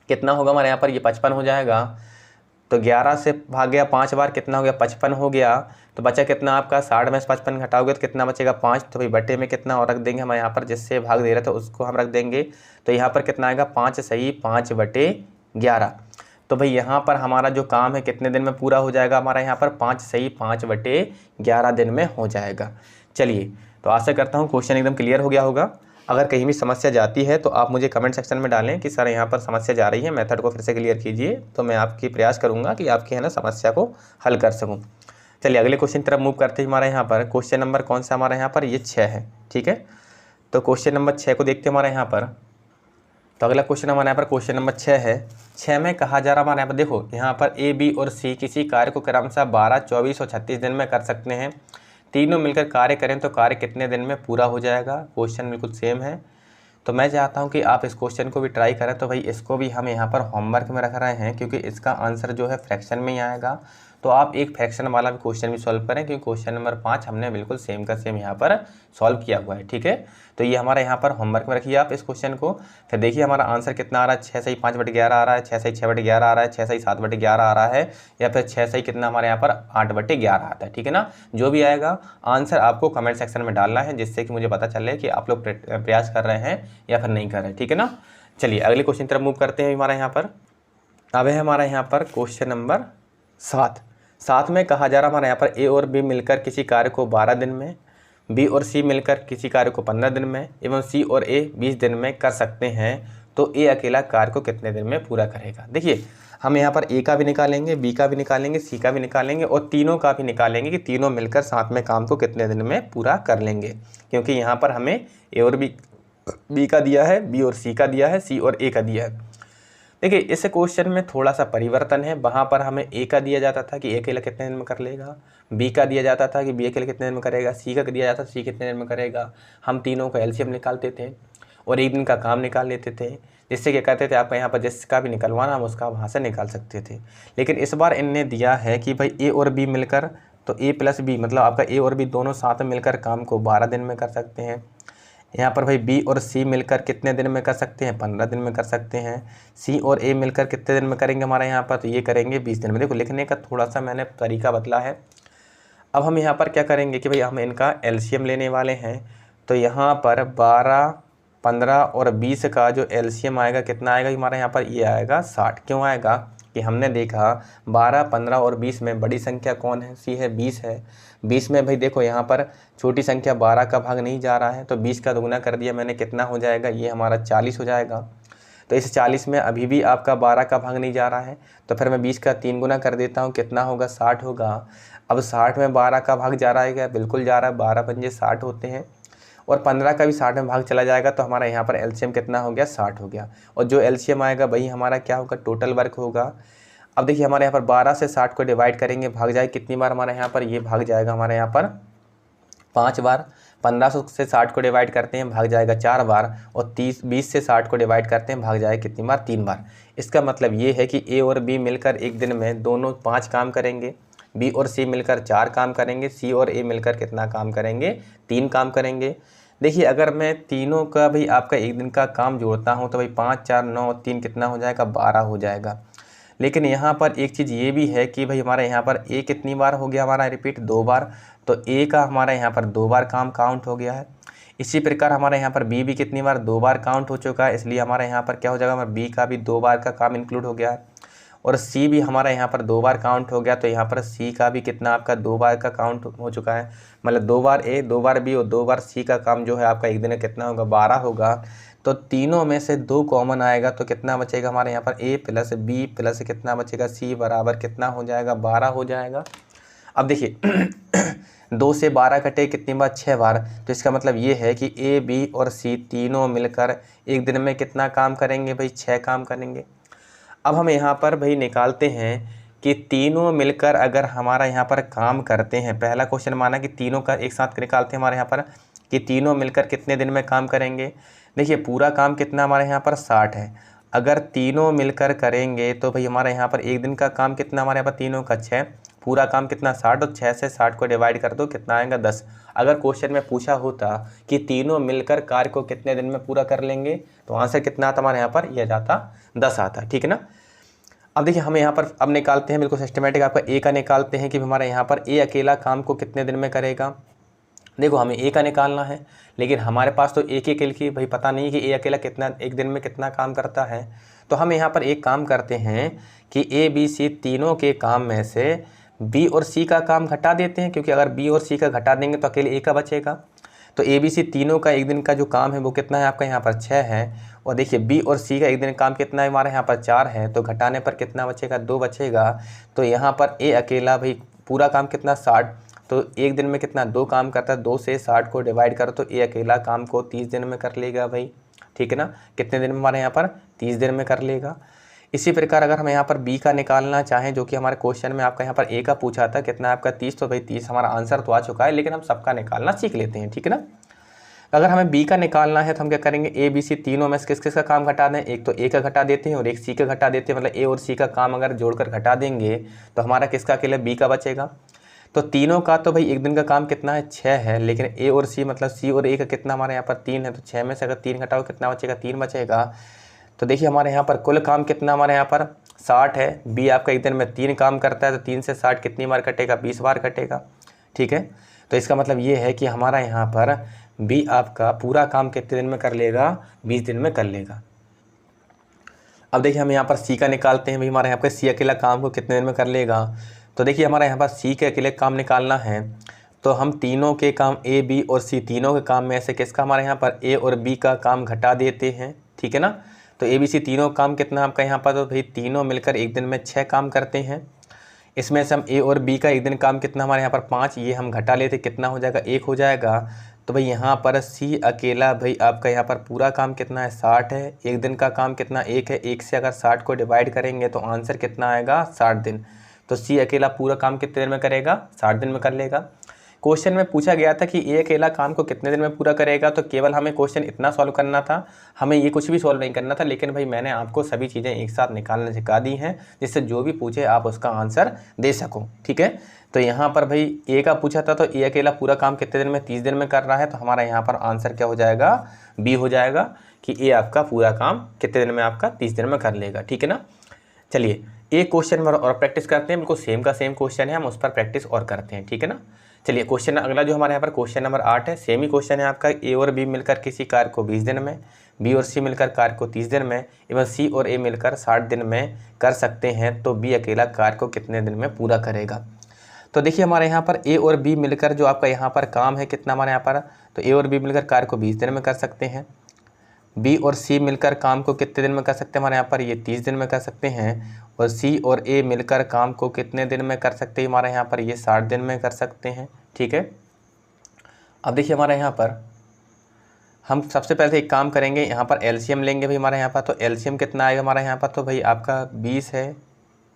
कितना होगा हमारे यहाँ पर? ये 55 हो जाएगा। तो 11 से भाग गया 5 बार, कितना हो गया? 55 हो गया। तो बचा कितना आपका? 60 में से 55 घटाओगे तो कितना बचेगा? 5। तो भाई बटे में कितना और रख देंगे हम यहाँ पर, जिससे भाग दे रहा था उसको हम रख देंगे। तो यहाँ पर कितना आएगा? 5 सही 5/11। तो भाई यहाँ पर हमारा जो काम है कितने दिन में पूरा हो जाएगा? हमारा यहाँ पर 5 सही 5/11 दिन में हो जाएगा। चलिए, तो आशा करता हूँ क्वेश्चन एकदम क्लियर हो गया होगा। अगर कहीं भी समस्या जाती है तो आप मुझे कमेंट सेक्शन में डालें कि सर यहाँ पर समस्या जा रही है, मेथड को फिर से क्लियर कीजिए, तो मैं आपकी प्रयास करूँगा कि आपकी है ना समस्या को हल कर सकूँ। चलिए अगले क्वेश्चन की तरफ मूव करते हैं। हमारे यहाँ पर क्वेश्चन नंबर कौन सा? हमारे यहाँ पर ये 6 है। ठीक है, तो क्वेश्चन नंबर 6 को देखते हैं। हमारे यहाँ पर तो अगला क्वेश्चन हमारे यहाँ पर क्वेश्चन नंबर 6 है। 6 में कहा जा रहा हमारे यहाँ पर देखो, यहाँ पर ए, बी और सी किसी कार्य को क्रमशः 12, 24 और 36 दिन में कर सकते हैं। तीनों मिलकर कार्य करें तो कार्य कितने दिन में पूरा हो जाएगा। क्वेश्चन बिल्कुल सेम है। तो मैं चाहता हूं कि आप इस क्वेश्चन को भी ट्राई करें। तो भाई इसको भी हम यहाँ पर होमवर्क में रख रहे हैं, क्योंकि इसका आंसर जो है फ्रैक्शन में ही आएगा। तो आप एक फ्रैक्शन वाला भी क्वेश्चन भी सॉल्व करें, क्योंकि क्वेश्चन नंबर 5 हमने बिल्कुल सेम का सेम यहाँ पर सॉल्व किया हुआ है। ठीक है, तो ये हमारा यहाँ पर होमवर्क में रखिए आप इस क्वेश्चन को। फिर देखिए हमारा आंसर कितना आ रहा है। 6 सही 5/11 आ रहा है, 6 सही 6/11 आ रहा है, 6 सही 7/11 आ रहा है, या फिर 6 सही कितना हमारे यहाँ पर 8/11 आता है। ठीक है ना, जो भी आएगा आंसर आपको कमेंट सेक्शन में डालना है, जिससे कि मुझे पता चले कि आप लोग प्रयास कर रहे हैं या फिर नहीं कर रहे हैं। ठीक है ना, चलिए अगले क्वेश्चन तरफ मूव करते हैं। हमारा यहाँ पर अब है हमारा यहाँ पर क्वेश्चन नंबर 7 में कहा जा रहा हमारे यहाँ पर ए और बी मिलकर किसी कार्य को 12 दिन में, बी और सी मिलकर किसी कार्य को 15 दिन में एवं सी और ए 20 दिन में कर सकते हैं। तो ए अकेला कार्य को कितने दिन में पूरा करेगा। देखिए हम यहाँ पर ए का भी निकालेंगे, बी का भी निकालेंगे, सी का भी निकालेंगे और तीनों का भी निकालेंगे कि तीनों मिलकर साथ में काम को कितने दिन में पूरा कर लेंगे। क्योंकि यहाँ पर हमें ए और बी का दिया है, बी और सी का दिया है, सी और ए का दिया है। देखिए इस क्वेश्चन में थोड़ा सा परिवर्तन है। वहाँ पर हमें ए का दिया जाता था कि ए अकेला कितने दिन में कर लेगा, बी का दिया जाता था कि बी अकेला कितने दिन में करेगा, सी का दिया जाता था सी कितने दिन में करेगा। हम तीनों का एलसीएम निकालते थे और एक दिन का काम निकाल लेते थे, जिससे क्या कहते थे आपका यहाँ पर जिसका भी निकलवाना हम उसका वहाँ से निकाल सकते थे। लेकिन इस बार इनने दिया है कि भाई ए और बी मिलकर, तो ए प्लस बी मतलब आपका ए और बी दोनों साथ मिलकर काम को 12 दिन में कर सकते हैं। यहाँ पर भाई बी और सी मिलकर कितने दिन में कर सकते हैं, 15 दिन में कर सकते हैं। सी और ए मिलकर कितने दिन में करेंगे हमारे यहाँ पर, तो ये करेंगे 20 दिन में। देखो लिखने का थोड़ा सा मैंने तरीका बदला है। अब हम यहाँ पर क्या करेंगे कि भाई हम इनका एलसीएम लेने वाले हैं। तो यहाँ पर 12, 15 और 20 का जो एलसीएम आएगा कितना आएगा हमारे यहाँ पर, ये आएगा 60। क्यों आएगा कि हमने देखा 12, 15 और 20 में बड़ी संख्या कौन है, सी है, 20 है। 20 में भाई देखो यहाँ पर छोटी संख्या 12 का भाग नहीं जा रहा है, तो 20 का दुगुना कर दिया मैंने, कितना हो जाएगा, ये हमारा 40 हो जाएगा। तो इस 40 में अभी भी आपका 12 का भाग नहीं जा रहा है, तो फिर मैं 20 का 3 गुना कर देता हूँ, कितना होगा, 60 होगा। अब 60 में 12 का भाग जा रहा है क्या, बिल्कुल जा रहा है, 12 पंजे 60 होते हैं। और 15 का भी 60 में भाग चला जाएगा, तो हमारा यहाँ पर एलसीएम कितना हो गया, 60 हो गया। और जो एलसीएम आएगा वही हमारा क्या होगा, टोटल वर्क होगा। अब देखिए हमारे यहाँ पर 12 से 60 को डिवाइड करेंगे, भाग जाए कितनी बार हमारे यहाँ पर, ये भाग जाएगा हमारे यहाँ पर 5 बार। 1500 से 60 को डिवाइड करते हैं, भाग जाएगा 4 बार। और 20 से 60 को डिवाइड करते हैं, भाग जाएगा कितनी बार, 3 बार। इसका मतलब ये है कि ए और बी मिलकर एक दिन में दोनों 5 काम करेंगे, बी और सी मिलकर 4 काम करेंगे, सी और ए मिलकर कितना काम करेंगे, 3 काम करेंगे। देखिए अगर मैं तीनों का भाई आपका एक दिन का काम जोड़ता हूँ तो भाई 5, 4, 9, 3 कितना हो जाएगा, 12 हो जाएगा। लेकिन यहाँ पर एक चीज़ ये भी है कि भाई हमारे यहाँ पर ए कितनी बार हो गया हमारा, रिपीट 2 बार। तो ए का हमारा यहाँ पर 2 बार काम काउंट हो गया है। इसी प्रकार हमारे यहाँ पर बी भी कितनी बार, 2 बार काउंट हो चुका है, इसलिए हमारे यहाँ पर क्या हो जाएगा, हमारा बी का भी 2 बार का काम इंक्लूड हो गया है। और सी भी हमारा यहाँ पर 2 बार काउंट हो गया, तो यहाँ पर सी का भी कितना आपका 2 बार का काउंट हो चुका है। मतलब 2 बार ए, 2 बार बी और 2 बार सी का काम जो है आपका एक दिन में कितना होगा, 12 होगा। तो तीनों में से 2 कॉमन आएगा, तो कितना बचेगा हमारे यहाँ पर, ए प्लस बी प्लस कितना बचेगा, सी बराबर कितना हो जाएगा, 12 हो जाएगा। अब देखिए 2 से 12 कटे कितनी बार, 6 बार। तो इसका मतलब ये है कि ए, बी और सी तीनों मिलकर एक दिन में कितना काम करेंगे भाई, 6 काम करेंगे। अब हम यहाँ पर भाई निकालते हैं कि तीनों मिलकर अगर हमारा यहाँ पर काम करते हैं, पहला क्वेश्चन माना कि तीनों का एक साथ निकालते हैं हमारे यहाँ पर कि तीनों मिलकर कितने दिन में काम करेंगे। देखिए पूरा काम कितना हमारे यहाँ पर 60 है। अगर तीनों मिलकर करेंगे तो भाई हमारे यहाँ पर एक दिन का काम कितना हमारे यहाँ पर तीनों का 6, पूरा काम कितना 60, और 6 से 60 को डिवाइड कर दो, कितना आएगा 10। अगर क्वेश्चन में पूछा होता कि तीनों मिलकर कार्य को कितने दिन में पूरा कर लेंगे, तो आंसर कितना आता हमारे यहाँ पर, यह जाता 10 आता, ठीक है ना। अब देखिए हम यहाँ पर अब निकालते हैं बिल्कुल सिस्टमेटिक, आपका ए का निकालते हैं कि हमारे यहाँ पर ए अकेला काम को कितने दिन में करेगा। देखो हमें ए का निकालना है, लेकिन हमारे पास तो एक ही की भाई पता नहीं कि ए अकेला कितना एक दिन में कितना काम करता है। तो हम यहाँ पर एक काम करते हैं कि ए, बी, सी तीनों के काम में से बी और सी का काम घटा देते हैं, क्योंकि अगर बी और सी का घटा देंगे तो अकेले ए का बचेगा। तो ए, बी, सी तीनों का एक दिन का जो काम है वो कितना है आपका यहाँ पर 6 है। और देखिए बी और सी का एक दिन काम कितना है हमारे यहाँ पर 4 है, तो घटाने पर कितना बचेगा, 2 बचेगा। तो यहाँ पर ए अकेला भाई पूरा काम कितना 60, तो एक दिन में कितना 2 काम करता है, 2 से 60 को डिवाइड करो तो ए अकेला काम को 30 दिन में कर लेगा भाई। ठीक है ना। कितने दिन में हमारे यहाँ पर 30 दिन में कर लेगा। इसी प्रकार अगर हम यहाँ पर बी का निकालना चाहें, जो कि हमारे क्वेश्चन में आपका यहाँ पर ए का पूछा था, कितना है आपका 30, तो भाई 30 हमारा आंसर तो आ चुका है, लेकिन हम सबका निकालना सीख लेते हैं, ठीक है ना। अगर हमें बी का निकालना है तो हम क्या करेंगे, ए बी सी तीनों में से किस किस का काम घटा दें, एक तो ए का घटा देते हैं और एक सी का घटा देते हैं, मतलब ए और सी का काम अगर जोड़कर घटा देंगे तो हमारा किसका अकेले बी का बचेगा। तो तीनों का तो भाई एक दिन का काम कितना है 6 है, लेकिन ए और सी मतलब सी और ए का कितना हमारे यहाँ पर 3 है, तो 6 में से अगर 3 घटाओ कितना बचेगा, 3 बचेगा। तो देखिए हमारे यहाँ पर कुल काम कितना हमारे यहाँ पर 60 है। बी आपका एक दिन में 3 काम करता है, तो 3 से 60 कितनी बार कटेगा, 20 बार कटेगा, ठीक है। तो इसका मतलब ये है कि हमारा यहाँ पर बी आपका पूरा काम कितने दिन में कर लेगा, 20 दिन में कर लेगा। अब देखिए हम यहाँ पर सी का निकालते हैं, भाई हमारे यहाँ पर सी अकेला काम को कितने दिन में कर लेगा। तो देखिए हमारे यहाँ पर सी के अकेले काम निकालना है, तो हम तीनों के काम ए बी और सी तीनों के काम में से किसका हमारे यहाँ पर ए और बी का काम घटा देते हैं, ठीक है ना। तो ए बी सी तीनों काम कितना आपका यहाँ पर, तो भाई तीनों मिलकर एक दिन में 6 काम करते हैं। इसमें से हम ए और बी का एक दिन काम कितना हमारे यहाँ पर 5, ये हम घटा लेते, कितना हो जाएगा 1 हो जाएगा। तो भाई यहाँ पर सी अकेला भाई आपका यहाँ पर पूरा काम कितना है 60 है, एक दिन का काम कितना 1 है, 1 से अगर 60 को डिवाइड करेंगे तो आंसर कितना आएगा 60 दिन। तो सी अकेला पूरा काम कितने दिन में करेगा, 60 दिन में कर लेगा। क्वेश्चन में पूछा गया था कि ए अकेला काम को कितने दिन में पूरा करेगा, तो केवल हमें क्वेश्चन इतना सॉल्व करना था, हमें ये कुछ भी सॉल्व नहीं करना था। लेकिन भाई मैंने आपको सभी चीज़ें एक साथ निकालने सिखा दी हैं, जिससे जो भी पूछे आप उसका आंसर दे सको, ठीक है। तो यहाँ पर भाई ए का पूछा था, तो ए अकेला पूरा काम कितने दिन में, 30 दिन में कर रहा है, तो हमारा यहाँ पर आंसर क्या हो जाएगा, बी हो जाएगा कि ए आपका पूरा काम कितने दिन में आपका 30 दिन में कर लेगा, ठीक है ना। चलिए एक क्वेश्चन में और प्रैक्टिस करते हैं, बिल्कुल सेम का सेम क्वेश्चन है, हम उस पर प्रैक्टिस और करते हैं, ठीक है ना। चलिए क्वेश्चन अगला जो हमारे यहाँ पर क्वेश्चन नंबर 8 है, सेम ही क्वेश्चन है आपका। ए और बी मिलकर किसी कार्य को 20 दिन में, बी और सी मिलकर कार्य को 30 दिन में एवं सी और ए मिलकर 60 दिन में कर सकते हैं, तो बी अकेला कार्य को कितने दिन में पूरा करेगा। तो देखिए हमारे यहाँ पर ए और बी मिलकर जो आपका यहाँ पर काम है कितना हमारे यहाँ पर, तो ए और बी मिलकर कार्य को 20 दिन में कर सकते हैं। बी और सी मिलकर काम को कितने दिन में कर सकते हैं हमारे यहाँ पर, ये 30 दिन में कर सकते हैं। और सी और ए मिलकर काम को कितने दिन में कर सकते हैं हमारे यहाँ पर, ये 60 दिन में कर सकते हैं, ठीक है। अब देखिए हमारे यहाँ पर हम सबसे पहले एक काम करेंगे, यहाँ पर एलसीएम लेंगे भाई हमारे यहाँ पर। तो एलसीएम कितना आएगा हमारे यहाँ पर, तो भाई आपका 20 है,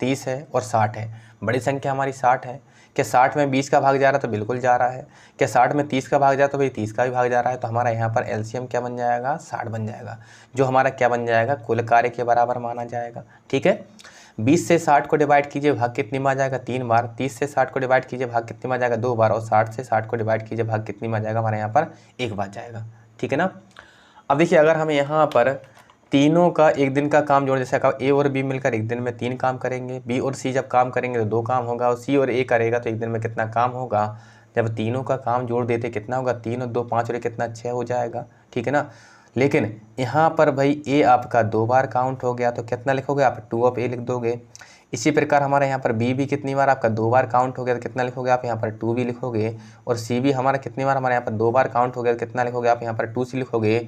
30 है और 60 है। बड़ी संख्या हमारी 60 है। क्या 60 में 20 का भाग जा रहा है, तो बिल्कुल जा रहा है। क्या 60 में 30 का भाग जा रहा है, तो भाई 30 का भी भाग जा रहा है। तो हमारा यहाँ पर एलसीएम क्या बन जाएगा, 60 बन जाएगा, जो हमारा क्या बन जाएगा, कुल कार्य के बराबर माना जाएगा, ठीक है। 20 से 60 को डिवाइड कीजिए, भाग कितनी में आ जाएगा, 3 बार। 30 से 60 को डिवाइड कीजिए, भाग कितनी में आ जाएगा, 2 बार। और 60 से 60 को डिवाइड कीजिए, भाग कितनी में आ जाएगा, हमारे यहाँ पर 1 बार जाएगा, ठीक है ना। अब देखिए अगर हम यहाँ पर तीनों का एक दिन का काम जोड़, जैसे कहा ए और बी मिलकर एक दिन में 3 काम करेंगे, बी और सी जब काम करेंगे तो 2 काम होगा, और सी और ए करेगा तो एक दिन में कितना काम होगा। जब तीनों का काम जोड़ देते कितना होगा, 3 और 2 5 और कितना 6 हो जाएगा, ठीक है ना। लेकिन यहाँ पर भाई ए आपका 2 बार काउंट हो गया, तो कितना लिखोगे आप, 2 ऑफ ए लिख दोगे। इसी प्रकार हमारे यहाँ पर बी भी कितनी बार आपका 2 बार काउंट हो गया, तो कितना लिखोगे आप, यहाँ पर 2 भी लिखोगे। और सी भी हमारा कितनी बार हमारे यहाँ पर 2 बार काउंट हो गया, तो कितना लिखोगे आप, यहाँ पर 2 सी लिखोगे।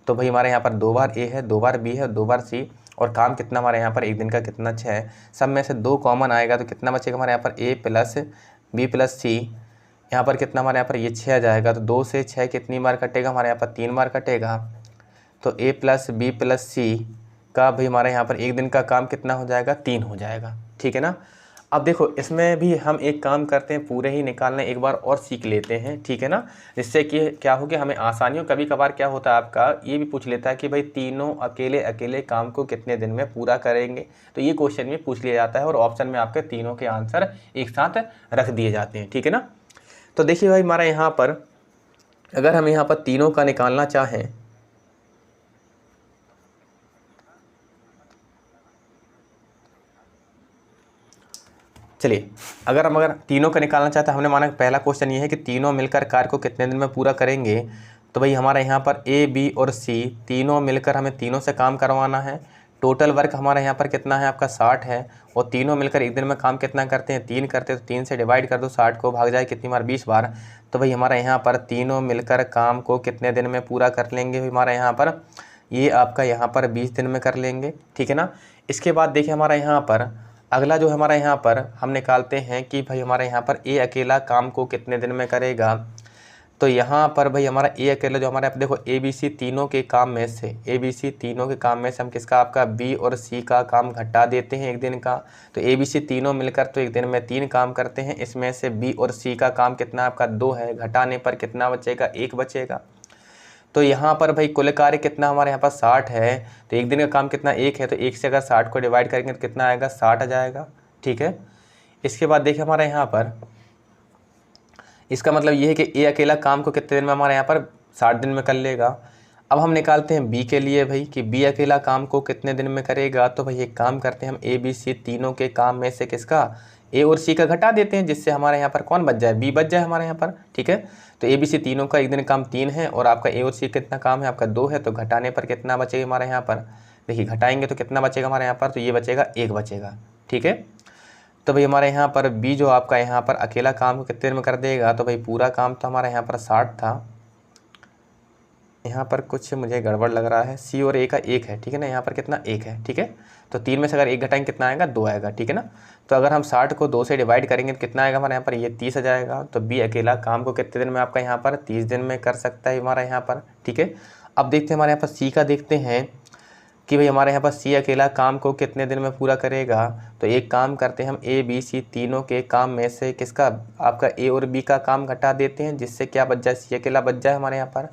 तो भाई हमारे यहाँ पर 2 बार ए है, 2 बार बी है, 2 बार सी, और काम कितना हमारे यहाँ पर एक दिन का कितना 6 है। सब में से 2 कॉमन आएगा, तो कितना बचेगा हमारे यहाँ पर ए प्लस बी प्लस सी, यहाँ पर कितना हमारे यहाँ पर ये 6 आ जाएगा। तो 2 से 6 कितनी बार कटेगा, हमारे यहाँ पर 3 बार कटेगा। तो ए प्लस बी प्लस सी का भी हमारे यहाँ पर एक दिन का काम कितना हो जाएगा, 3 हो जाएगा, ठीक है ना। अब देखो इसमें भी हम एक काम करते हैं, पूरे ही निकालने एक बार और सीख लेते हैं, ठीक है ना, जिससे कि क्या हो कि हमें आसानी हो। कभी कभार क्या होता है आपका ये भी पूछ लेता है कि भाई तीनों अकेले अकेले काम को कितने दिन में पूरा करेंगे, तो ये क्वेश्चन में पूछ लिया जाता है और ऑप्शन में आपके तीनों के आंसर एक साथ रख दिए जाते हैं, ठीक है ना। तो देखिए भाई हमारा यहाँ पर अगर हम यहाँ पर तीनों का निकालना चाहें, चलिए अगर तीनों का निकालना चाहते हैं, हमने माना पहला क्वेश्चन ये है कि तीनों मिलकर कार्य को कितने दिन में पूरा करेंगे। तो भाई हमारे यहाँ पर ए बी और सी तीनों मिलकर हमें तीनों से काम करवाना है। टोटल वर्क हमारे यहाँ पर कितना है आपका 60 है, और तीनों मिलकर एक दिन में काम कितना करते हैं, 3 करते हैं। तो 3 से डिवाइड कर दो, 60 को भाग जाए कितनी बार, 20 बार। तो भाई हमारे यहाँ पर तीनों मिलकर काम को कितने दिन में पूरा कर लेंगे, हमारे यहाँ पर ये आपका यहाँ पर 20 दिन में कर लेंगे, ठीक है ना। इसके बाद देखिए हमारा यहाँ पर अगला जो हमारा यहाँ पर हम निकालते हैं कि भाई हमारे यहाँ पर ए अकेला काम को कितने दिन में करेगा। तो यहाँ पर भाई हमारा ए अकेला जो हमारे आप देखो ए बी सी तीनों के काम में से हम किसका आपका बी और सी का काम घटा देते हैं एक दिन का। तो ए बी सी तीनों मिलकर तो एक दिन में 3 काम करते हैं, इसमें से बी और सी का काम कितना आपका 2 है, घटाने पर कितना बचेगा 1 बचेगा। तो यहाँ पर भाई कुल कार्य कितना हमारे यहाँ पर 60 है, तो एक दिन का काम कितना 1 है, तो 1 से अगर 60 को डिवाइड करेंगे तो कितना आएगा 60 आ जाएगा। ठीक है, इसके बाद देखिए हमारे यहाँ पर इसका मतलब ये है कि ए अकेला काम को कितने दिन में हमारे यहाँ पर 60 दिन में कर लेगा। अब हम निकालते हैं बी के लिए भाई कि बी अकेला काम को कितने दिन में करेगा। तो भाई एक काम करते हैं हम ए बी सी तीनों के काम में से किसका ए और सी का घटा देते हैं, जिससे हमारे यहाँ पर कौन बच जाए बी बच जाए हमारे यहाँ पर। ठीक है, तो ए बी सी तीनों का एक दिन काम 3 है और आपका ए और सी कितना काम है आपका 2 है, तो घटाने पर कितना बचेगा हमारे यहाँ पर, देखिए घटाएंगे तो कितना बचेगा हमारे यहाँ पर, तो ये बचेगा 1 बचेगा। ठीक है, तो भाई हमारे यहाँ पर बी जो आपका यहाँ पर अकेला काम को कितने देर में कर देगा। तो भाई पूरा काम तो हमारे यहाँ पर 60 था, यहाँ पर कुछ मुझे गड़बड़ लग रहा है, सी और ए का 1 है। ठीक है ना, यहाँ पर कितना 1 है। ठीक है, तो 3 में से अगर 1 घटाएंगे कितना आएगा 2 आएगा। ठीक है ना, तो अगर हम 60 को 2 से डिवाइड करेंगे तो कितना आएगा हमारे यहाँ पर, ये 30 आ जाएगा। तो बी अकेला काम को कितने दिन में आपका यहाँ पर 30 दिन में कर सकता है हमारा यहाँ पर। ठीक है, अब देखते हैं हमारे यहाँ पर सी का, देखते हैं कि भाई हमारे यहाँ पर सी अकेला काम को कितने दिन में पूरा करेगा। तो एक काम करते हैं हम ए बी सी तीनों के काम में से किसका आपका ए और बी का काम घटा देते हैं, जिससे क्या बच जाए सी अकेला बच जाए हमारे यहाँ पर।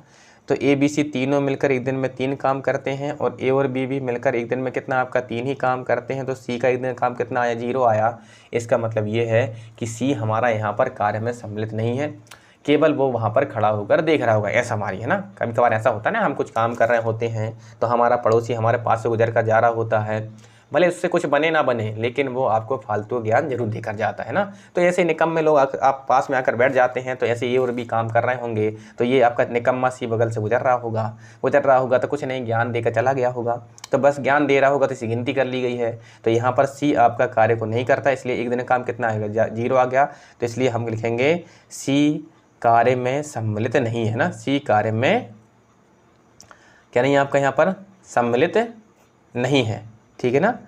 तो ए बी सी तीनों मिलकर एक दिन में 3 काम करते हैं और ए और बी भी मिलकर एक दिन में कितना आपका 3 ही काम करते हैं। तो सी का एक दिन काम कितना आया 0 आया। इसका मतलब ये है कि सी हमारा यहाँ पर कार्य में सम्मिलित नहीं है, केवल वो वहाँ पर खड़ा होकर देख रहा होगा, ऐसा हमारी है ना। कभी कभार ऐसा होता है ना, हम कुछ काम कर रहे होते हैं तो हमारा पड़ोसी हमारे पास से गुजर कर जा रहा होता है, भले उससे कुछ बने ना बने लेकिन वो आपको फालतू ज्ञान जरूर देकर जाता है ना। तो ऐसे निकम्मे लोग आप पास में आकर बैठ जाते हैं, तो ऐसे ये और भी काम कर रहे होंगे, तो ये आपका निकम्मा सी बगल से गुजर रहा होगा तो कुछ नहीं ज्ञान देकर चला गया होगा, तो बस ज्ञान दे रहा होगा, तो इसी गिनती कर ली गई है। तो यहाँ पर सी आपका कार्य को नहीं करता, इसलिए एक दिन का काम कितना आएगा 0 आ गया। तो इसलिए हम लिखेंगे सी कार्य में सम्मिलित नहीं है ना, सी कार्य में क्या नहीं है आपका यहाँ पर सम्मिलित नहीं है। ठीक है ना,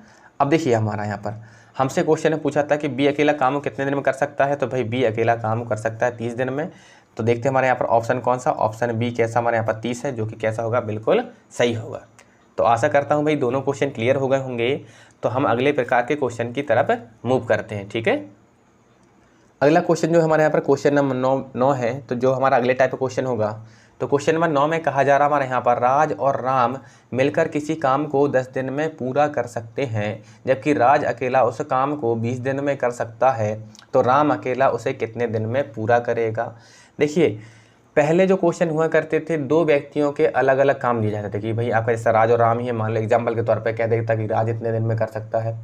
अब देखिए हमारा यहाँ पर हमसे क्वेश्चन ने पूछा था कि बी अकेला काम कितने दिन में कर सकता है। तो भाई बी अकेला काम कर सकता है 30 दिन में। तो देखते हैं हमारे यहाँ पर ऑप्शन कौन सा, ऑप्शन बी कैसा हमारे यहाँ पर 30 है, जो कि कैसा होगा बिल्कुल सही होगा। तो आशा करता हूँ भाई दोनों क्वेश्चन क्लियर हो गए होंगे। तो हम अगले प्रकार के क्वेश्चन की तरफ मूव करते हैं। ठीक है, अगला क्वेश्चन जो हमारे यहाँ पर क्वेश्चन नंबर 9 है। तो जो हमारा अगले टाइप का क्वेश्चन होगा, तो क्वेश्चन नंबर 9 में कहा जा रहा हमारे यहाँ पर राज और राम मिलकर किसी काम को 10 दिन में पूरा कर सकते हैं, जबकि राज अकेला उस काम को 20 दिन में कर सकता है। तो राम अकेला उसे कितने दिन में पूरा करेगा। देखिए पहले जो क्वेश्चन हुआ करते थे, 2 व्यक्तियों के अलग अलग काम दिए जाते थे कि भाई आपका जैसा राज और राम ही है, मान लो एग्जाम्पल के तौर पर कह देता कि राज इतने दिन में कर सकता है,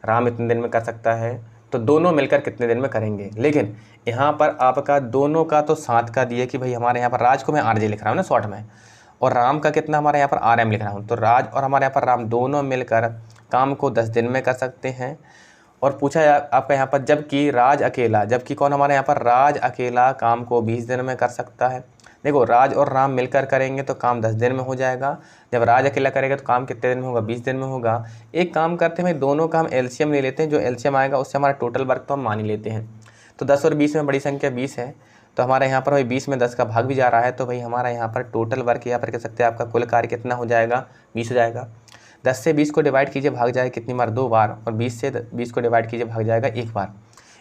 राम इतने दिन में कर सकता है, तो दोनों मिलकर कितने दिन में करेंगे। लेकिन यहाँ पर आपका दोनों का तो साथ का दिए कि भाई हमारे यहाँ पर राज को मैं RJ लिख रहा हूँ ना शॉर्ट में, और राम का कितना हमारे यहाँ पर RM लिख रहा हूँ। तो राज और हमारे यहाँ पर राम दोनों मिलकर काम को 10 दिन में कर सकते हैं। और पूछा आपका यहाँ पर जबकि कौन हमारे यहाँ पर राज अकेला काम को 20 दिन में कर सकता है। देखो राज और राम मिलकर करेंगे तो काम 10 दिन में हो जाएगा, जब राज अकेला करेगा तो काम कितने दिन में होगा 20 दिन में होगा। एक काम करते हैं भाई दोनों का हम LCM ले लेते हैं, जो LCM आएगा उससे हमारा टोटल वर्क तो हम मान ही लेते हैं। तो 10 और 20 में बड़ी संख्या 20 है, तो हमारे यहाँ पर भाई 20 में 10 का भाग भी जा रहा है, तो भाई हमारा यहाँ पर टोटल वर्क यहाँ पर कह सकते हैं आपका कुल कार्य कितना हो जाएगा 20 हो जाएगा। 10 से 20 को डिवाइड कीजिए भाग जाएगा कितनी बार 2 बार, और 20 से 20 को डिवाइड कीजिए भाग जाएगा 1 बार।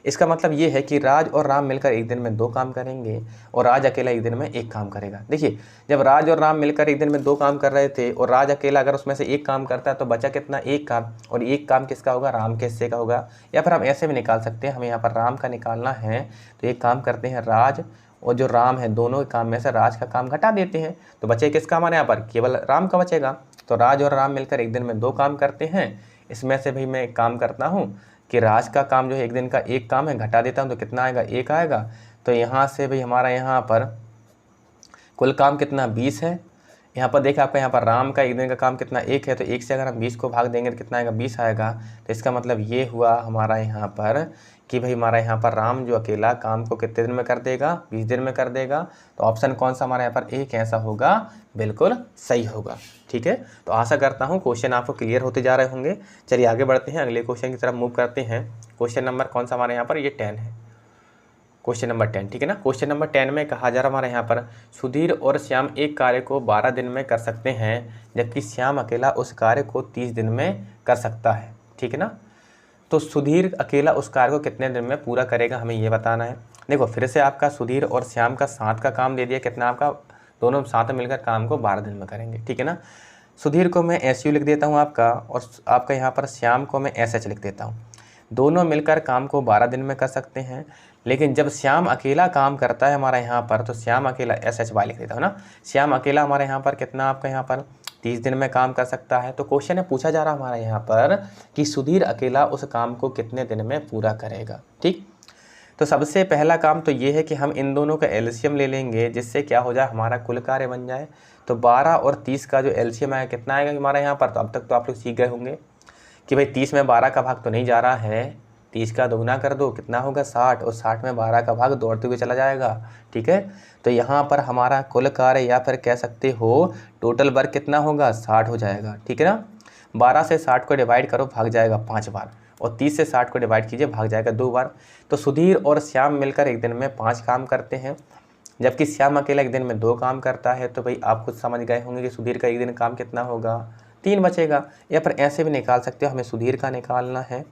इसका मतलब ये है कि राज और राम मिलकर एक दिन में 2 काम करेंगे और राज अकेला एक दिन में 1 काम करेगा। देखिए जब राज और राम मिलकर एक दिन में 2 काम कर रहे थे और राज अकेला अगर उसमें से 1 काम करता है तो बचा कितना 1 काम, और 1 काम किसका होगा राम के हिस्से का होगा। या फिर हम ऐसे भी निकाल सकते हैं, हमें यहाँ पर राम का निकालना है तो एक काम करते हैं राज और जो राम है दोनों काम में से राज का काम घटा देते हैं, तो बचे किसका हमारे यहाँ पर केवल राम का बचेगा। तो राज और राम मिलकर एक दिन में 2 काम करते हैं, इसमें से भाई मैं एक काम करता हूँ कि राज का काम जो है एक दिन का 1 काम है, घटा देता हूँ तो कितना आएगा 1 आएगा। तो यहाँ से भाई हमारा यहाँ पर कुल काम कितना 20 है। यहाँ पर देखिए आपका यहाँ पर राम का एक दिन का काम कितना 1 है, तो 1 से अगर हम 20 को भाग देंगे तो कितना आएगा 20 आएगा। तो इसका मतलब ये हुआ हमारा यहाँ पर कि भाई हमारा यहाँ पर राम जो अकेला काम को कितने दिन में कर देगा 20 दिन में कर देगा। तो ऑप्शन कौन सा हमारे यहाँ पर एक ऐसा होगा बिल्कुल सही होगा। ठीक है, तो आशा करता हूँ क्वेश्चन आपको क्लियर होते जा रहे होंगे। चलिए आगे बढ़ते हैं, अगले क्वेश्चन की तरफ मूव करते हैं। क्वेश्चन नंबर कौन सा हमारे यहाँ पर ये 10 है। क्वेश्चन नंबर 10, ठीक है ना। क्वेश्चन नंबर 10 में कहा जा रहा हमारे यहाँ पर सुधीर और श्याम एक कार्य को 12 दिन में कर सकते हैं, जबकि श्याम अकेला उस कार्य को 30 दिन में कर सकता है, ठीक है ना। तो सुधीर अकेला उस कार्य को कितने दिन में पूरा करेगा, हमें ये बताना है। देखो फिर से आपका सुधीर और श्याम का साथ का काम दे दिया, कितना आपका, दोनों साथ में मिलकर काम को 12 दिन में करेंगे, ठीक है ना। सुधीर को मैं SU लिख देता हूँ आपका, और आपका यहाँ पर श्याम को मैं SH लिख देता हूँ। दोनों मिलकर काम को 12 दिन में कर सकते हैं, लेकिन जब श्याम अकेला काम करता है हमारा यहाँ पर, तो श्याम अकेला SHY लिख देता हूँ ना। श्याम अकेला हमारे यहाँ पर कितना आपका यहाँ पर 30 दिन में काम कर सकता है। तो क्वेश्चन है पूछा जा रहा हमारा यहाँ पर कि सुधीर अकेला उस काम को कितने दिन में पूरा करेगा, ठीक। तो सबसे पहला काम तो ये है कि हम इन दोनों का एलसीएम ले लेंगे, जिससे क्या हो जाए, हमारा कुल कार्य बन जाए। तो 12 और 30 का जो एलसीएम आएगा कितना आएगा हमारा यहाँ पर, तो अब तक तो आप लोग सीख गए होंगे कि भाई 30 में 12 का भाग तो नहीं जा रहा है, 30 का दोगुना कर दो, कितना होगा 60, और 60 में 12 का भाग दौड़ते हुए चला जाएगा, ठीक है। तो यहाँ पर हमारा कुल कार्य या फिर कह सकते हो टोटल वर्क कितना होगा, 60 हो जाएगा, ठीक है ना। 12 से 60 को डिवाइड करो, भाग जाएगा 5 बार, और 30 से 60 को डिवाइड कीजिए, भाग जाएगा 2 बार। तो सुधीर और श्याम मिलकर एक दिन में 5 काम करते हैं, जबकि श्याम अकेला एक दिन में 2 काम करता है। तो भाई आप खुद समझ गए होंगे कि सुधीर का एक दिन काम कितना होगा, 3 बचेगा। या फिर ऐसे भी निकाल सकते हो, हमें सुधीर का निकालना है।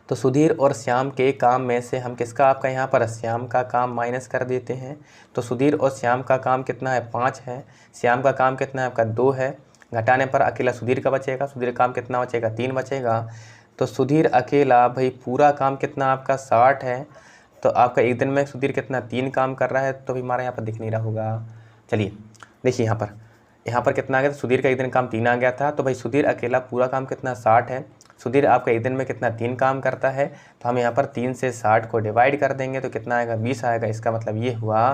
तो सुधीर और श्याम के काम में से हम किसका, आपका यहाँ पर श्याम का काम माइनस कर देते हैं। तो सुधीर और श्याम का काम कितना है, 5 है। श्याम का काम कितना है आपका, 2 है। घटाने पर अकेला सुधीर का बचेगा, सुधीर काम कितना बचेगा, 3 बचेगा। तो सुधीर अकेला भाई पूरा काम कितना आपका 60 है। तो आपका एक दिन में सुधीर कितना 3 काम कर रहा है, तो भी हमारा यहाँ पर दिख नहीं रहा होगा। चलिए देखिए यहाँ पर कितना आ गया, तो सुधीर का एक दिन काम 3 आ गया था। तो भाई सुधीर अकेला पूरा काम कितना 60 है। सुधीर आपका एक दिन में कितना 3 काम करता है, तो हम यहाँ पर 3 से 60 को डिवाइड कर देंगे, तो कितना आएगा 20 आएगा। इसका मतलब ये हुआ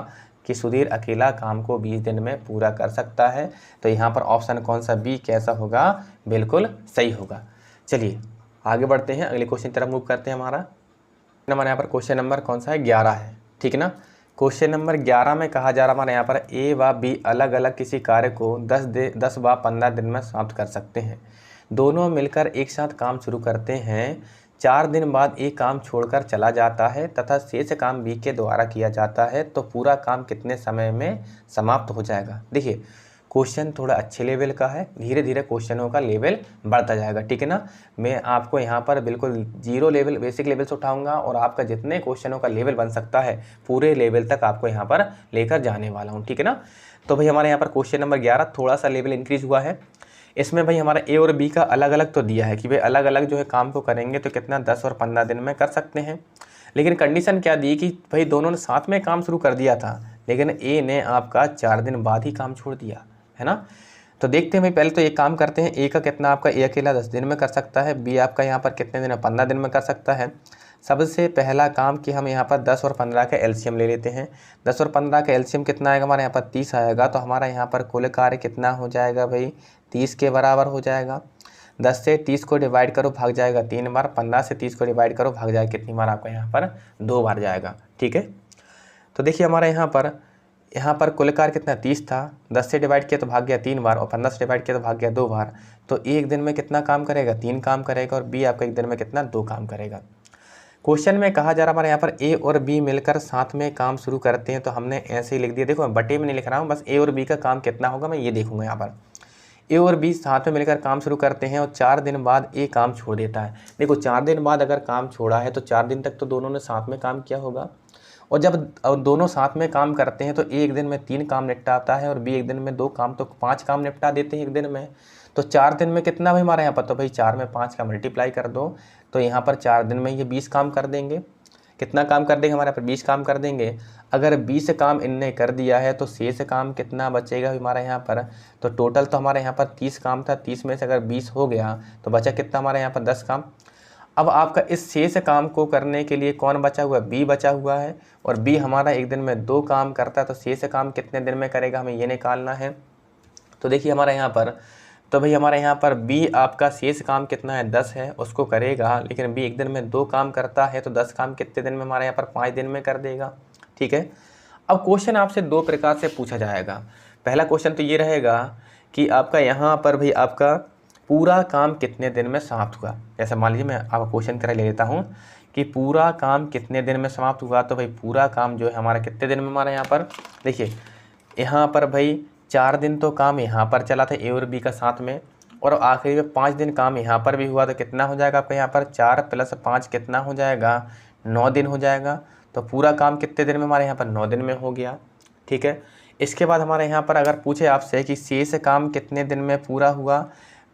कि सुधीर अकेला काम को 20 दिन में पूरा कर सकता है। तो यहाँ पर ऑप्शन कौन सा, बी कैसा होगा, बिल्कुल सही होगा। चलिए आगे बढ़ते हैं, अगले क्वेश्चन की तरफ मूव करते हैं। हमारे यहाँ पर क्वेश्चन नंबर कौन सा है, 11 है, ठीक है ना। क्वेश्चन नंबर 11 में कहा जा रहा हमारे यहाँ पर ए व बी अलग अलग किसी कार्य को 10 व 15 दिन में समाप्त कर सकते हैं। दोनों मिलकर एक साथ काम शुरू करते हैं, 4 दिन बाद एक काम छोड़कर चला जाता है तथा शेष काम बी के द्वारा किया जाता है, तो पूरा काम कितने समय में समाप्त हो जाएगा। देखिए क्वेश्चन थोड़ा अच्छे लेवल का है, धीरे धीरे क्वेश्चनों का लेवल बढ़ता जाएगा, ठीक है ना। मैं आपको यहाँ पर बिल्कुल 0 लेवल बेसिक लेवल से उठाऊंगा, और आपका जितने क्वेश्चनों का लेवल बन सकता है पूरे लेवल तक आपको यहाँ पर लेकर जाने वाला हूँ, ठीक है ना। तो भाई हमारे यहाँ पर क्वेश्चन नंबर 11 थोड़ा सा लेवल इंक्रीज हुआ है। इसमें भाई हमारा ए और बी का अलग अलग तो दिया है कि भाई अलग अलग जो है काम को करेंगे तो कितना 10 और 15 दिन में कर सकते हैं, लेकिन कंडीशन क्या दी कि भाई दोनों ने साथ में काम शुरू कर दिया था, लेकिन ए ने आपका 4 दिन बाद ही काम छोड़ दिया है ना। तो देखते हैं भाई, पहले तो ये काम करते हैं। ए का कितना आपका, ए अकेला 10 दिन में कर सकता है, बी आपका यहाँ पर कितने दिन में, 15 दिन में कर सकता है। सबसे पहला काम कि हम यहाँ पर 10 और 15 का एलसीएम ले लेते हैं। 10 और 15 का एलसीएम कितना आएगा हमारे यहाँ पर, 30 आएगा। तो हमारा यहाँ पर कुल कार्य कितना हो जाएगा भाई, 30 के बराबर हो जाएगा। 10 से 30 को डिवाइड करो, भाग जाएगा 3 बार। 15 से 30 को डिवाइड करो, भाग जाएगा कितनी बार, आपका यहाँ पर 2 बार जाएगा, ठीक है। तो देखिए हमारा यहाँ पर कुल कार्य कितना 30 था, 10 से डिवाइड किया तो भाग गया 3 बार, और 15 से डिवाइड किया तो भाग गया 2 बार। तो एक दिन में कितना काम करेगा, 3 काम करेगा, और बी आपका एक दिन में कितना 2 काम करेगा। क्वेश्चन में कहा जा रहा हमारे यहाँ पर ए और बी मिलकर साथ में काम शुरू करते हैं, तो हमने ऐसे ही लिख दिया। देखो बटे में नहीं लिख रहा हूँ, बस ए और बी का काम कितना होगा मैं ये देखूंगा। यहाँ पर ए और बी साथ में मिलकर काम शुरू करते हैं और 4 दिन बाद ए काम छोड़ देता है। देखो 4 दिन बाद अगर काम छोड़ा है तो 4 दिन तक तो दोनों ने साथ में काम किया होगा, और जब दोनों साथ में काम करते हैं तो ए एक दिन में 3 काम निपटाता है और बी एक दिन में 2 काम, तो 5 काम निपटा देते हैं एक दिन में। तो 4 दिन में कितना भाई हमारे यहाँ पर, तो भाई 4 में 5 का मल्टीप्लाई कर दो, तो यहाँ पर 4 दिन में ये 20 काम कर देंगे। कितना काम कर देंगे हमारे यहाँ पर, 20 काम कर देंगे। अगर 20 काम इनने कर दिया है तो शेष काम कितना बचेगा हमारे यहाँ पर, तो टोटल तो हमारे यहाँ पर 30 काम था, 30 में से अगर 20 हो गया तो बचा कितना हमारे यहाँ पर 10 काम। अब आपका इस शेष काम को करने के लिए कौन बचा हुआ है, बी बचा हुआ है, और बी हमारा एक दिन में 2 काम करता है, तो शेष काम कितने दिन में करेगा हमें ये निकालना है। तो देखिए हमारे यहाँ पर, तो भाई हमारे यहाँ पर बी आपका शेष काम कितना है 10 है, उसको करेगा, लेकिन बी एक दिन में 2 काम करता है, तो 10 काम कितने दिन में हमारे यहाँ पर 5 दिन में कर देगा, ठीक है। अब क्वेश्चन आपसे 2 प्रकार से पूछा जाएगा। पहला क्वेश्चन तो ये रहेगा कि आपका यहाँ पर भाई आपका पूरा काम कितने दिन में समाप्त हुआ। जैसे मान लीजिए मैं आपका क्वेश्चन तरह ले लेता हूँ कि पूरा काम कितने दिन में समाप्त हुआ। तो भाई पूरा काम जो है हमारा कितने दिन में हमारा यहाँ पर देखिए, यहाँ पर भाई 4 दिन तो काम यहाँ पर चला था ए और बी का साथ में, और आखिरी में 5 दिन काम यहाँ पर भी हुआ। तो कितना हो जाएगा आपका यहाँ पर 4 + 5 कितना हो जाएगा, 9 दिन हो जाएगा। तो पूरा काम कितने दिन में हमारे यहाँ पर 9 दिन में हो गया। ठीक है, इसके बाद हमारे यहाँ पर अगर पूछे आपसे कि शेष काम कितने दिन में पूरा हुआ,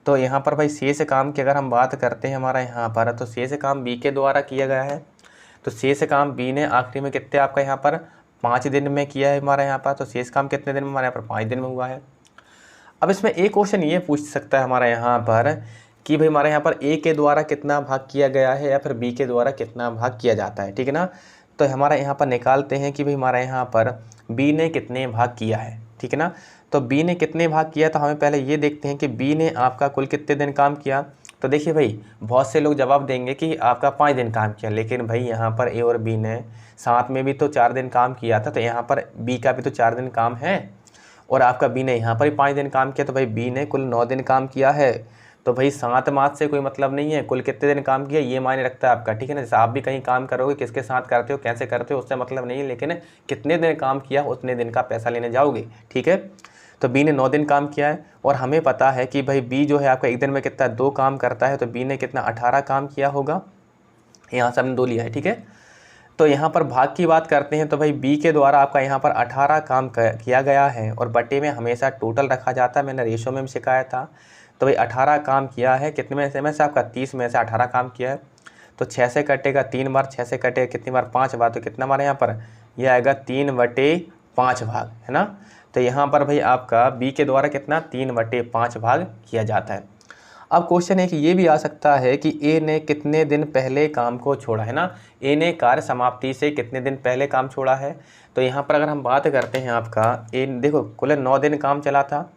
तो यहाँ पर भाई शेष काम की अगर हम बात करते हैं हमारा यहाँ पर, तो शेष काम बी के द्वारा किया गया है। तो शेष काम बी ने आखिरी में कितने आपका यहाँ पर 5 दिन में किया है हमारे यहाँ पर। तो शेष काम कितने दिन में हमारे यहाँ पर 5 दिन में हुआ है। अब इसमें एक क्वेश्चन ये पूछ सकता है हमारे यहाँ पर कि भाई हमारे यहाँ पर ए के द्वारा कितना भाग किया गया है या फिर बी के द्वारा कितना भाग किया जाता है। ठीक है ना, तो हमारा यहाँ पर निकालते हैं कि भाई हमारे यहाँ पर बी ने कितने भाग किया है। ठीक है ना, तो बी ने कितने भाग किया, तो हमें पहले ये देखते हैं कि बी ने आपका कुल कितने दिन काम किया। तो देखिए भाई, बहुत से लोग जवाब देंगे कि आपका 5 दिन काम किया, लेकिन भाई यहाँ पर ए और बी ने साथ में भी तो 4 दिन काम किया था। तो यहाँ पर बी का भी तो 4 दिन काम है और आपका बी ने यहाँ पर ही 5 दिन काम किया। तो भाई बी ने कुल 9 दिन काम किया है। तो भाई 7 मार्च से कोई मतलब नहीं है, कुल कितने दिन काम किया ये मायने रखता है आपका। ठीक है ना, जैसे आप भी कहीं काम करोगे, किसके साथ करते हो, कैसे करते हो, उससे मतलब नहीं है, लेकिन कितने दिन काम किया उतने दिन का पैसा लेने जाओगे। ठीक है, तो बी ने 9 दिन काम किया है और हमें पता है कि भाई बी जो है आपका एक दिन में कितना 2 काम करता है। तो बी ने कितना 18 काम किया होगा, यहाँ से हमने 2 लिया है। ठीक है, तो यहाँ पर भाग की बात करते हैं तो भाई बी के द्वारा आपका यहाँ पर 18 काम किया गया है और बटे में हमेशा टोटल रखा जाता है, मैंने रेशो में भी सिखाया था। तो भाई 18 काम किया है, कितने में से आपका 30 में से 18 काम किया है। तो 6 से कटेगा 3 बार, 6 से कटेगा कितनी बार 5 बार। तो कितना हमारे यहाँ पर यह आएगा 3/5 भाग, है ना। तो यहाँ पर भाई आपका बी के द्वारा कितना 3/5 भाग किया जाता है। अब क्वेश्चन है कि ये भी आ सकता है कि ए ने कितने दिन पहले काम को छोड़ा, है ना। ए ने कार्य समाप्ति से कितने दिन पहले काम छोड़ा है। तो यहाँ पर अगर हम बात करते हैं आपका ए, देखो कुल 9 दिन काम चला था,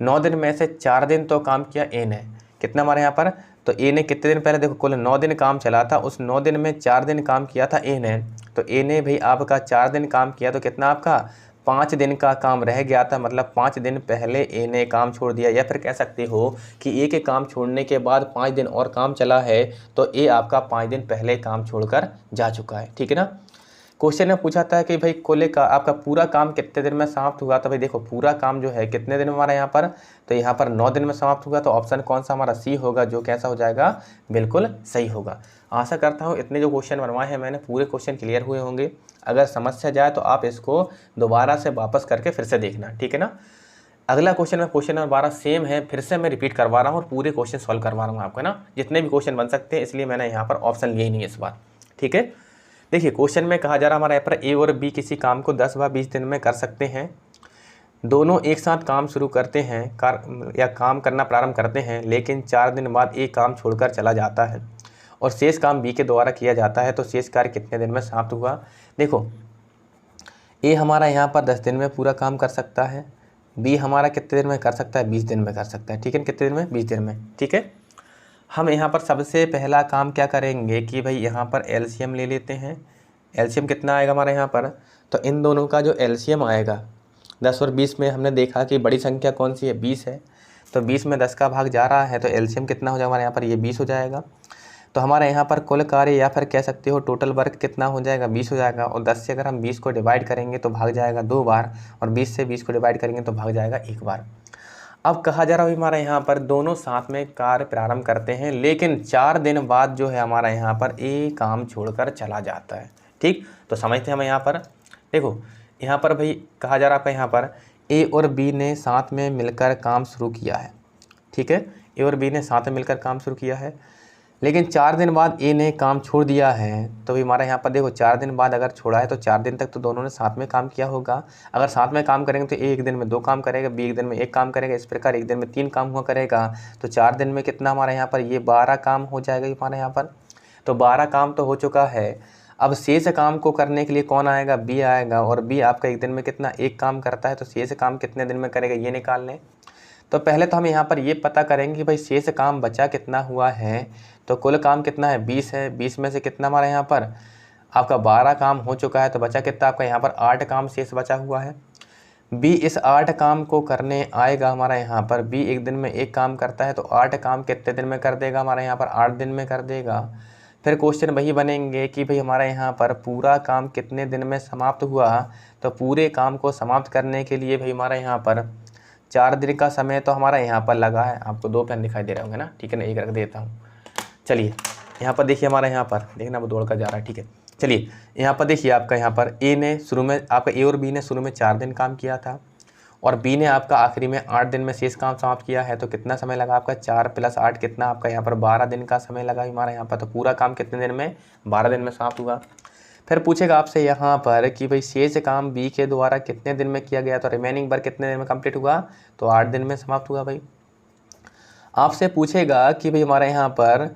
9 दिन में से 4 दिन तो काम किया ए ने। कितना हमारे यहाँ पर, तो ए ने कितने दिन पहले, देखो कुल 9 दिन काम चला था, उस 9 दिन में 4 दिन काम किया था ए ने। तो ए ने भाई आपका 4 दिन काम किया, तो कितना आपका 5 दिन का काम रह गया था, मतलब 5 दिन पहले ए ने काम छोड़ दिया। या फिर कह सकते हो कि ए के काम छोड़ने के बाद 5 दिन और काम चला है, तो ए आपका 5 दिन पहले काम छोड़कर जा चुका है। ठीक है ना, क्वेश्चन में पूछा था कि भाई कोले का आपका पूरा काम कितने दिन में समाप्त हुआ। तो भाई देखो पूरा काम जो है कितने दिन में हमारा यहाँ पर, तो यहाँ पर 9 दिन में समाप्त हुआ। तो ऑप्शन कौन सा हमारा सी होगा, जो कैसा हो जाएगा, बिल्कुल सही होगा। आशा करता हूँ इतने जो क्वेश्चन बनवाए हैं मैंने पूरे क्वेश्चन क्लियर हुए होंगे। अगर समस्या जाए तो आप इसको दोबारा से वापस करके फिर से देखना। ठीक है ना, अगला क्वेश्चन में क्वेश्चन नंबर 12 सेम है, फिर से मैं रिपीट करवा रहा हूँ और पूरे क्वेश्चन सॉल्व करवा रहा हूँ आपको, है ना। जितने भी क्वेश्चन बन सकते हैं, इसलिए मैंने यहाँ पर ऑप्शन लिए नहीं इस बार। ठीक है, देखिए क्वेश्चन में कहा जा रहा हमारे यहाँ पर ए और बी किसी काम को 10 व 20 दिन में कर सकते हैं। दोनों एक साथ काम शुरू करते हैं या काम करना प्रारंभ करते हैं, लेकिन 4 दिन बाद एक काम छोड़कर चला जाता है और शेष काम बी के द्वारा किया जाता है। तो शेष कार्य कितने दिन में समाप्त हुआ। देखो ए हमारा यहाँ पर 10 दिन में पूरा काम कर सकता है, बी हमारा कितने दिन में कर सकता है, 20 दिन में कर सकता है। ठीक है, कितने दिन में, 20 दिन में। ठीक है, हम यहाँ पर सबसे पहला काम क्या करेंगे कि भाई यहाँ पर एलसीएम ले लेते हैं। एलसीएम कितना आएगा हमारे यहाँ पर, तो इन दोनों का जो एलसीएम आएगा 10 और 20 में हमने देखा कि बड़ी संख्या कौन सी है, 20 है। तो 20 में 10 का भाग जा रहा है, तो एलसीएम कितना हो जाएगा हमारे यहाँ पर, ये 20 हो जाएगा। तो हमारे यहाँ पर कुल कार्य या फिर कह सकते हो टोटल वर्क कितना हो जाएगा, 20 हो जाएगा। और 10 से अगर हम 20 को डिवाइड करेंगे तो भाग जाएगा 2 बार, और 20 से 20 को डिवाइड करेंगे तो भाग जाएगा 1 बार। अब कहा जा रहा है हमारे यहाँ पर दोनों साथ में कार्य प्रारंभ करते हैं, लेकिन 4 दिन बाद जो है हमारा यहाँ पर ए काम छोड़कर चला जाता है। ठीक, तो समझते हैं हम यहाँ पर। देखो यहाँ पर भाई कहा जा रहा है आपका यहाँ पर ए और बी ने साथ में मिलकर काम शुरू किया है। ठीक है, ए और बी ने साथ में मिलकर काम शुरू किया है, लेकिन 4 दिन बाद ए ने काम छोड़ दिया है। तो भाई हमारे यहाँ पर देखो 4 दिन बाद अगर छोड़ा है तो 4 दिन तक तो दोनों ने साथ में काम किया होगा। अगर साथ में काम करेंगे तो ए एक दिन में 2 काम करेगा, बी एक दिन में 1 काम करेगा, इस प्रकार एक दिन में 3 काम हुआ करेगा। तो 4 दिन में कितना हमारे यहाँ पर, ये 12 काम हो जाएगा हमारे यहाँ पर। तो 12 काम तो हो चुका है। अब शेष काम को करने के लिए कौन आएगा, बी आएगा, और बी आपका एक दिन में कितना, 1 काम करता है। तो शेष काम कितने दिन में करेगा ये निकाल लें। तो पहले तो हम यहाँ पर ये पता करेंगे कि भाई शेष काम बचा कितना हुआ है। तो कुल काम कितना है, 20 है। 20 में से कितना हमारा यहाँ पर आपका 12 काम हो चुका है, तो बचा कितना आपका यहाँ पर 8 काम शेष बचा हुआ है। बी इस 8 काम को करने आएगा हमारा यहाँ पर। बी एक दिन में 1 काम करता है, तो 8 काम कितने दिन में कर देगा हमारे यहाँ पर, 8 दिन में कर देगा। फिर क्वेश्चन वही बनेंगे कि भाई हमारा यहाँ पर पूरा काम कितने दिन में समाप्त हुआ। तो पूरे काम को समाप्त करने के लिए भाई हमारा यहाँ पर 4 दिन का समय तो हमारा यहाँ पर लगा है। आपको 2 पेन दिखाई दे रहे होंगे ना, ठीक है ना, एक रख देता हूँ। चलिए यहाँ पर देखिए हमारा यहाँ पर देखना वो दौड़ कर जा रहा है, ठीक है। चलिए यहाँ पर देखिए आपका यहाँ पर ए ने शुरू में आपका ए और बी ने शुरू में 4 दिन काम किया था और बी ने आपका आखिरी में 8 दिन में शेष काम समाप्त किया है। तो कितना समय लगा आपका 4 + 8 कितना आपका यहाँ पर 12 दिन का समय लगा हमारा यहाँ पर। तो पूरा काम कितने दिन में, 12 दिन में समाप्त हुआ। फिर पूछेगा आपसे यहाँ पर कि भाई शेष काम बी के द्वारा कितने दिन में किया गया। तो रिमेनिंग वर्क कितने दिन में कंप्लीट हुआ, तो 8 दिन में समाप्त हुआ भाई। आपसे पूछेगा कि भाई हमारे यहाँ पर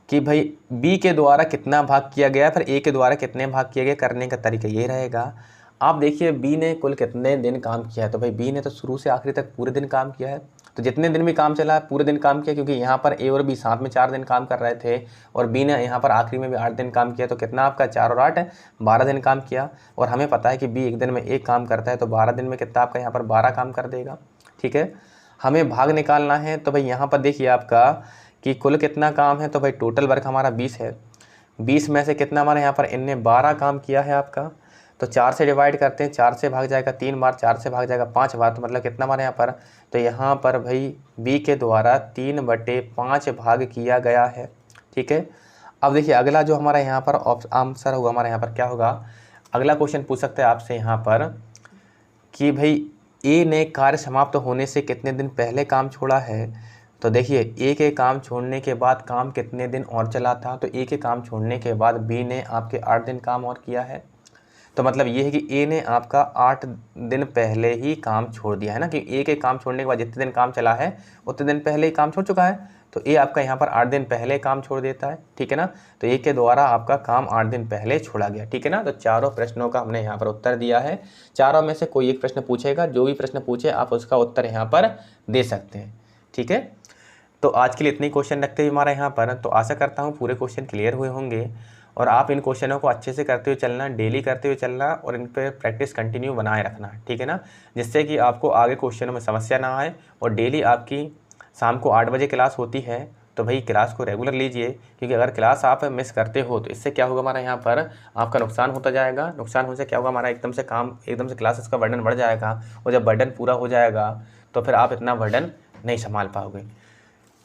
कि भाई बी के द्वारा कितना भाग किया गया, फिर ए के द्वारा कितने भाग किए गए। करने का तरीका ये रहेगा, आप देखिए बी ने कुल कितने दिन काम किया है। तो भाई बी ने तो शुरू से आखिरी तक पूरे दिन काम किया है, तो जितने दिन भी काम चला पूरे दिन काम किया, क्योंकि यहाँ पर ए और बी साथ में 4 दिन काम कर रहे थे और बी ने यहाँ पर आखिरी में भी 8 दिन काम किया। तो कितना आपका 4 और 8 12 दिन काम किया। और हमें पता है कि बी एक दिन में 1 काम करता है, तो 12 दिन में कितना आपका यहाँ पर 12 काम कर देगा, ठीक है। हमें भाग निकालना है, तो भाई यहाँ पर देखिए आपका कि कुल कितना काम है। तो भाई टोटल वर्क हमारा 20 है, 20 में से कितना हमारे यहाँ पर इनने 12 काम किया है आपका। तो 4 से डिवाइड करते हैं, 4 से भाग जाएगा 3 बार, 4 से भाग जाएगा 5 बार। तो मतलब कितना हमारे यहाँ पर, तो यहाँ पर भाई बी के द्वारा 3/5 भाग किया गया है, ठीक है। अब देखिए अगला जो हमारा यहाँ पर आंसर होगा हमारे यहाँ पर क्या होगा। अगला क्वेश्चन पूछ सकते हैं आपसे यहाँ पर कि भाई ए ने कार्य समाप्त होने से कितने दिन पहले काम छोड़ा है। तो देखिए ए के काम छोड़ने के बाद काम कितने दिन और चला था। तो ए के काम छोड़ने के बाद बी ने आपके 8 दिन काम और किया है। तो मतलब ये है कि ए ने आपका 8 दिन पहले ही काम छोड़ दिया है ना, कि ए के काम छोड़ने के बाद जितने दिन काम चला है उतने दिन पहले ही काम छोड़ चुका है। तो ए आपका यहाँ पर 8 दिन पहले काम छोड़ देता है, ठीक है ना। तो ए के द्वारा आपका काम 8 दिन पहले छोड़ा गया, ठीक है ना। तो चारों प्रश्नों का हमने यहाँ पर उत्तर दिया है। चारों में से कोई एक प्रश्न पूछेगा, जो भी प्रश्न पूछे आप उसका उत्तर यहाँ पर दे सकते हैं, ठीक है। तो आज के लिए इतने क्वेश्चन रखते हैं हमारे यहाँ पर। तो आशा करता हूँ पूरे क्वेश्चन क्लियर हुए होंगे और आप इन क्वेश्चनों को अच्छे से करते हुए चलना, डेली करते हुए चलना और इन पर प्रैक्टिस कंटिन्यू बनाए रखना, ठीक है ना। जिससे कि आपको आगे क्वेश्चनों में समस्या ना आए। और डेली आपकी शाम को 8 बजे क्लास होती है, तो भाई क्लास को रेगुलर लीजिए, क्योंकि अगर क्लास आप मिस करते हो तो इससे क्या होगा हमारा यहाँ पर आपका नुकसान होता जाएगा। नुकसान होने से क्या होगा, हमारा एकदम से क्लासेस का बर्डन बढ़ जाएगा और जब बर्डन पूरा हो जाएगा तो फिर आप इतना बर्डन नहीं संभाल पाओगे।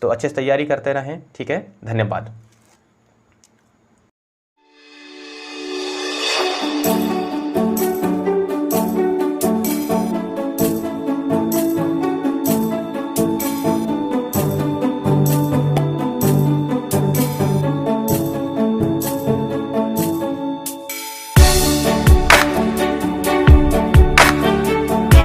तो अच्छे से तैयारी करते रहें, ठीक है। धन्यवाद।